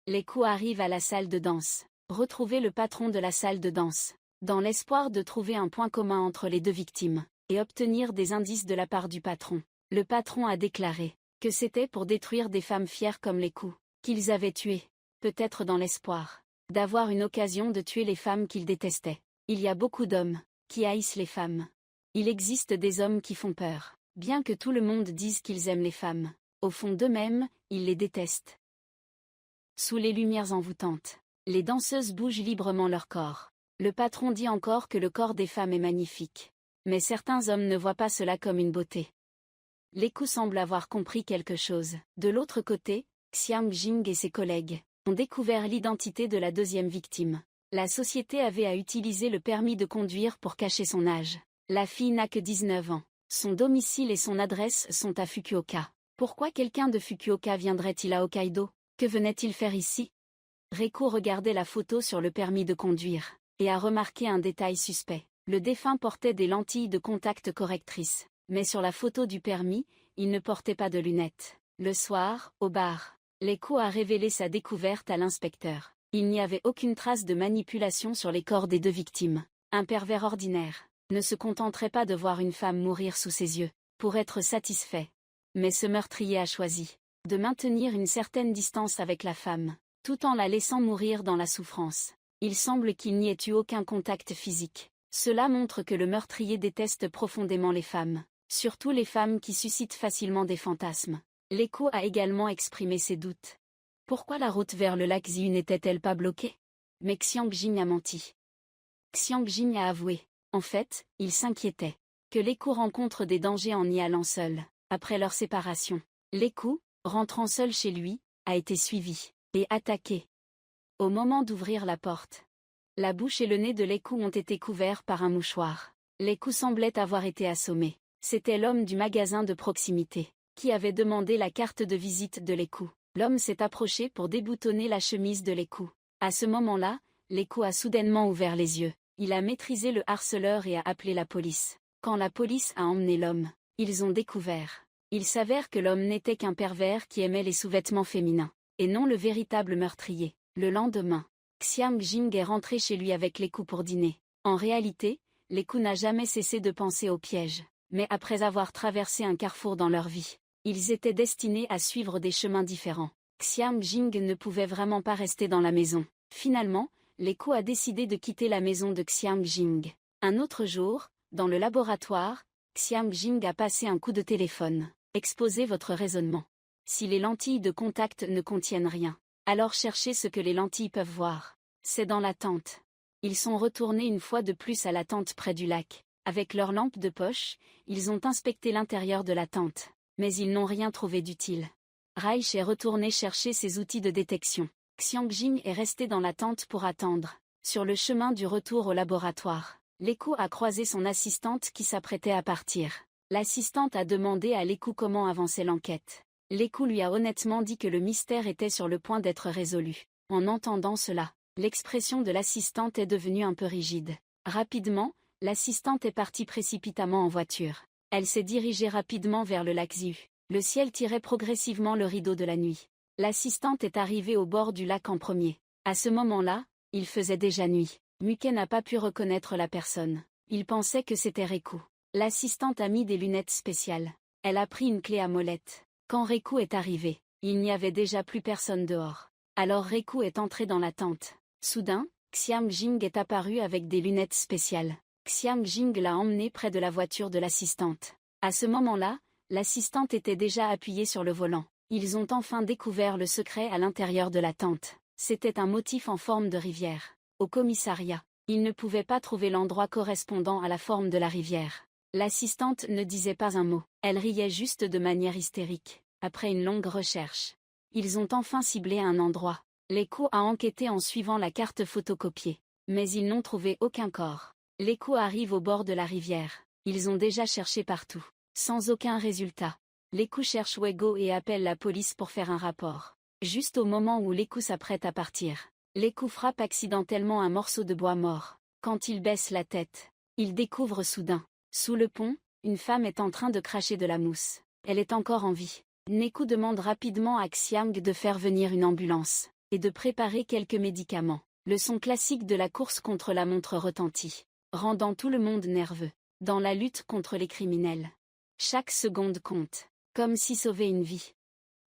L'écho arrive à la salle de danse, retrouver le patron de la salle de danse, dans l'espoir de trouver un point commun entre les deux victimes, et obtenir des indices de la part du patron. Le patron a déclaré que c'était pour détruire des femmes fières comme l'écho, qu'ils avaient tuées, peut-être dans l'espoir d'avoir une occasion de tuer les femmes qu'ils détestaient. Il y a beaucoup d'hommes qui haïssent les femmes. Il existe des hommes qui font peur, bien que tout le monde dise qu'ils aiment les femmes. Au fond d'eux-mêmes, ils les détestent. Sous les lumières envoûtantes, les danseuses bougent librement leur corps. Le patron dit encore que le corps des femmes est magnifique. Mais certains hommes ne voient pas cela comme une beauté. L'écho semble avoir compris quelque chose. De l'autre côté, Xiang Jing et ses collègues ont découvert l'identité de la deuxième victime. La société avait à utiliser le permis de conduire pour cacher son âge. La fille n'a que 19 ans. Son domicile et son adresse sont à Fukuoka. Pourquoi quelqu'un de Fukuoka viendrait-il à Hokkaido? Que venait-il faire ici? Reiko regardait la photo sur le permis de conduire, et a remarqué un détail suspect. Le défunt portait des lentilles de contact correctrices, mais sur la photo du permis, il ne portait pas de lunettes. Le soir, au bar, Reiko a révélé sa découverte à l'inspecteur. Il n'y avait aucune trace de manipulation sur les corps des deux victimes. Un pervers ordinaire ne se contenterait pas de voir une femme mourir sous ses yeux, pour être satisfait. Mais ce meurtrier a choisi de maintenir une certaine distance avec la femme, tout en la laissant mourir dans la souffrance. Il semble qu'il n'y ait eu aucun contact physique. Cela montre que le meurtrier déteste profondément les femmes, surtout les femmes qui suscitent facilement des fantasmes. L'écho a également exprimé ses doutes. Pourquoi la route vers le lac Ziu n'était-elle pas bloquée? Mais Xiang Jing a menti. Xiang Jing a avoué. En fait, il s'inquiétait que l'écho rencontre des dangers en y allant seul, après leur séparation. L'écho, rentrant seul chez lui, a été suivi et attaqué. Au moment d'ouvrir la porte, la bouche et le nez de l'écho ont été couverts par un mouchoir. L'écho semblait avoir été assommé. C'était l'homme du magasin de proximité, qui avait demandé la carte de visite de l'écho. L'homme s'est approché pour déboutonner la chemise de l'écho. À ce moment-là, l'écho a soudainement ouvert les yeux. Il a maîtrisé le harceleur et a appelé la police. Quand la police a emmené l'homme, ils ont découvert. Il s'avère que l'homme n'était qu'un pervers qui aimait les sous-vêtements féminins, et non le véritable meurtrier. Le lendemain, Xiang Jing est rentré chez lui avec l'écho pour dîner. En réalité, l'écho n'a jamais cessé de penser au piège. Mais après avoir traversé un carrefour dans leur vie, ils étaient destinés à suivre des chemins différents. Xiang Jing ne pouvait vraiment pas rester dans la maison. Finalement, l'écho a décidé de quitter la maison de Xiang Jing. Un autre jour, dans le laboratoire, Xiang Jing a passé un coup de téléphone. Exposez votre raisonnement. Si les lentilles de contact ne contiennent rien, alors cherchez ce que les lentilles peuvent voir. C'est dans la tente. Ils sont retournés une fois de plus à la tente près du lac. Avec leurs lampes de poche, ils ont inspecté l'intérieur de la tente. Mais ils n'ont rien trouvé d'utile. Reich est retourné chercher ses outils de détection. Xiang Jing est resté dans la tente pour attendre. Sur le chemin du retour au laboratoire, l'écho a croisé son assistante qui s'apprêtait à partir. L'assistante a demandé à l'écho comment avançait l'enquête. L'écho lui a honnêtement dit que le mystère était sur le point d'être résolu. En entendant cela, l'expression de l'assistante est devenue un peu rigide. Rapidement, l'assistante est partie précipitamment en voiture. Elle s'est dirigée rapidement vers le lac Ziu. Le ciel tirait progressivement le rideau de la nuit. L'assistante est arrivée au bord du lac en premier. À ce moment-là, il faisait déjà nuit. Muke n'a pas pu reconnaître la personne. Il pensait que c'était Reku. L'assistante a mis des lunettes spéciales. Elle a pris une clé à molette. Quand Reku est arrivé, il n'y avait déjà plus personne dehors. Alors Reku est entré dans la tente. Soudain, Xiang Jing est apparu avec des lunettes spéciales. Xiang Jing l'a emmené près de la voiture de l'assistante. À ce moment-là, l'assistante était déjà appuyée sur le volant. Ils ont enfin découvert le secret à l'intérieur de la tente. C'était un motif en forme de rivière. Au commissariat, ils ne pouvaient pas trouver l'endroit correspondant à la forme de la rivière. L'assistante ne disait pas un mot. Elle riait juste de manière hystérique. Après une longue recherche, ils ont enfin ciblé un endroit. L'écho a enquêté en suivant la carte photocopiée. Mais ils n'ont trouvé aucun corps. L'écho arrive au bord de la rivière. Ils ont déjà cherché partout. Sans aucun résultat. L'écho cherche Wego et appelle la police pour faire un rapport. Juste au moment où l'écho s'apprête à partir, l'écho frappe accidentellement un morceau de bois mort. Quand il baisse la tête, il découvre soudain, sous le pont, une femme est en train de cracher de la mousse. Elle est encore en vie. L'écho demande rapidement à Xiang de faire venir une ambulance et de préparer quelques médicaments. Le son classique de la course contre la montre retentit, rendant tout le monde nerveux. Dans la lutte contre les criminels, chaque seconde compte, comme si sauver une vie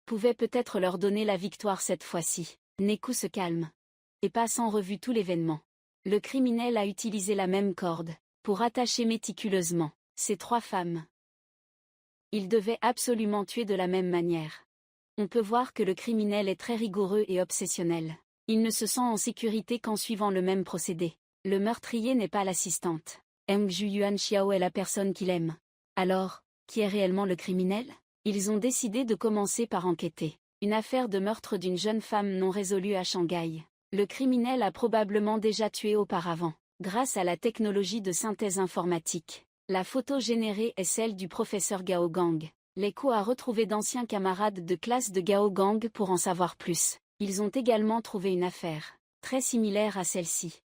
pouvait peut-être leur donner la victoire cette fois-ci. Neku se calme et passe en revue tout l'événement. Le criminel a utilisé la même corde pour attacher méticuleusement ces trois femmes. Il devait absolument tuer de la même manière. On peut voir que le criminel est très rigoureux et obsessionnel. Il ne se sent en sécurité qu'en suivant le même procédé. Le meurtrier n'est pas l'assistante. Ju Yuan Xiao est la personne qu'il aime. Alors, qui est réellement le criminel? Ils ont décidé de commencer par enquêter. Une affaire de meurtre d'une jeune femme non résolue à Shanghai. Le criminel a probablement déjà tué auparavant. Grâce à la technologie de synthèse informatique, la photo générée est celle du professeur Gao Gang. L'écho a retrouvé d'anciens camarades de classe de Gao Gang pour en savoir plus. Ils ont également trouvé une affaire très similaire à celle-ci.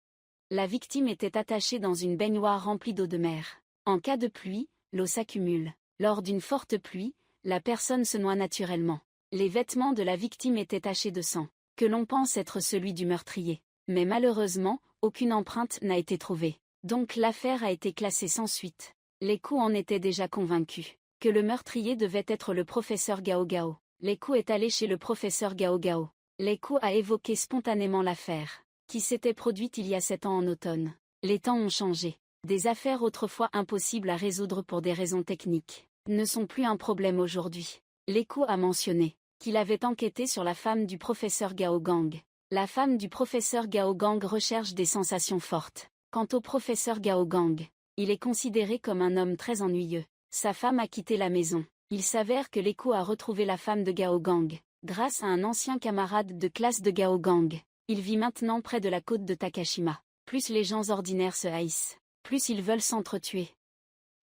La victime était attachée dans une baignoire remplie d'eau de mer. En cas de pluie, l'eau s'accumule. Lors d'une forte pluie, la personne se noie naturellement. Les vêtements de la victime étaient tachés de sang, que l'on pense être celui du meurtrier. Mais malheureusement, aucune empreinte n'a été trouvée. Donc l'affaire a été classée sans suite. L'écho en était déjà convaincu que le meurtrier devait être le professeur Gao Gao. L'écho est allé chez le professeur Gao Gao. L'écho a évoqué spontanément l'affaire. qui s'était produite il y a 7 ans en automne. Les temps ont changé. Des affaires autrefois impossibles à résoudre pour des raisons techniques ne sont plus un problème aujourd'hui. L'écho a mentionné qu'il avait enquêté sur la femme du professeur Gao Gang. La femme du professeur Gao Gang recherche des sensations fortes. Quant au professeur Gao Gang, il est considéré comme un homme très ennuyeux. Sa femme a quitté la maison. Il s'avère que l'écho a retrouvé la femme de Gao Gang, grâce à un ancien camarade de classe de Gao Gang. Il vit maintenant près de la côte de Takashima. Plus les gens ordinaires se haïssent, plus ils veulent s'entretuer.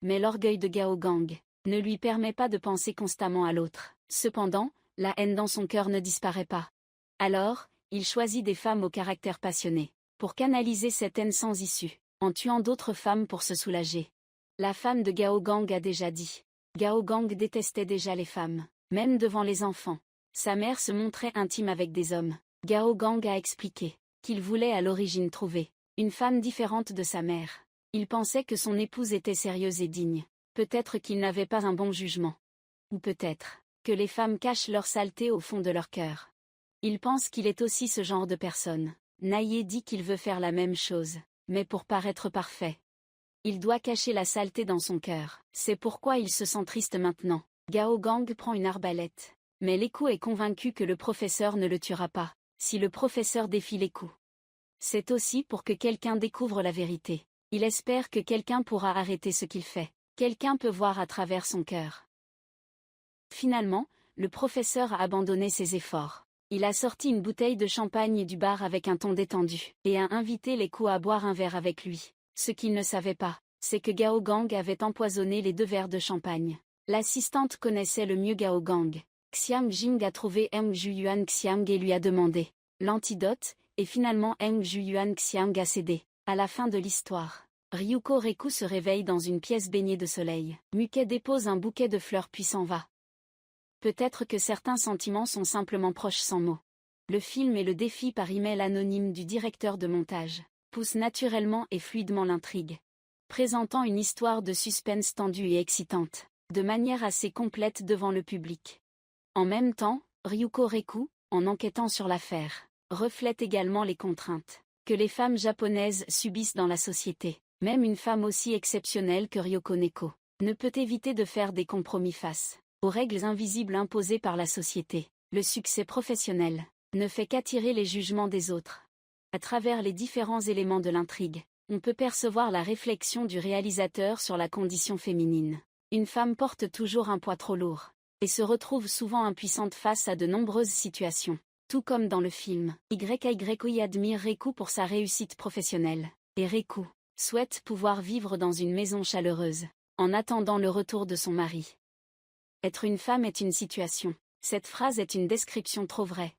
Mais l'orgueil de Gao Gang ne lui permet pas de penser constamment à l'autre. Cependant, la haine dans son cœur ne disparaît pas. Alors, il choisit des femmes au caractère passionné, pour canaliser cette haine sans issue, en tuant d'autres femmes pour se soulager. La femme de Gao Gang a déjà dit. Gao Gang détestait déjà les femmes, même devant les enfants. Sa mère se montrait intime avec des hommes. Gao Gang a expliqué qu'il voulait à l'origine trouver une femme différente de sa mère. Il pensait que son épouse était sérieuse et digne. Peut-être qu'il n'avait pas un bon jugement. Ou peut-être que les femmes cachent leur saleté au fond de leur cœur. Il pense qu'il est aussi ce genre de personne. Naye dit qu'il veut faire la même chose, mais pour paraître parfait. Il doit cacher la saleté dans son cœur. C'est pourquoi il se sent triste maintenant. Gao Gang prend une arbalète. Mais l'écho est convaincu que le professeur ne le tuera pas, si le professeur défie l'écho. C'est aussi pour que quelqu'un découvre la vérité. Il espère que quelqu'un pourra arrêter ce qu'il fait. Quelqu'un peut voir à travers son cœur. Finalement, le professeur a abandonné ses efforts. Il a sorti une bouteille de champagne du bar avec un ton détendu, et a invité l'écho à boire un verre avec lui. Ce qu'il ne savait pas, c'est que Gao Gang avait empoisonné les 2 verres de champagne. L'assistante connaissait le mieux Gao Gang. Xiang Jing a trouvé Meng Juyuan Xiang et lui a demandé l'antidote, et finalement Meng Juyuan Xiang a cédé. À la fin de l'histoire, Ryuko Reku se réveille dans une pièce baignée de soleil. Mukei dépose un bouquet de fleurs puis s'en va. Peut-être que certains sentiments sont simplement proches sans mots. Le film et le défi par email anonyme du directeur de montage poussent naturellement et fluidement l'intrigue, présentant une histoire de suspense tendue et excitante, de manière assez complète devant le public. En même temps, Ryuko Reku, en enquêtant sur l'affaire, reflète également les contraintes que les femmes japonaises subissent dans la société. Même une femme aussi exceptionnelle que Ryoko Neko ne peut éviter de faire des compromis face aux règles invisibles imposées par la société. Le succès professionnel ne fait qu'attirer les jugements des autres. À travers les différents éléments de l'intrigue, on peut percevoir la réflexion du réalisateur sur la condition féminine. Une femme porte toujours un poids trop lourd, et se retrouve souvent impuissante face à de nombreuses situations. Tout comme dans le film, YY admire Reku pour sa réussite professionnelle, et Reku souhaite pouvoir vivre dans une maison chaleureuse, en attendant le retour de son mari. Être une femme est une situation. Cette phrase est une description trop vraie.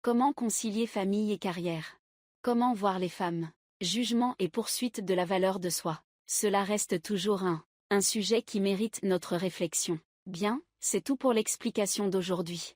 Comment concilier famille et carrière? Comment voir les femmes? Jugement et poursuite de la valeur de soi. Cela reste toujours un sujet qui mérite notre réflexion. Bien, c'est tout pour l'explication d'aujourd'hui.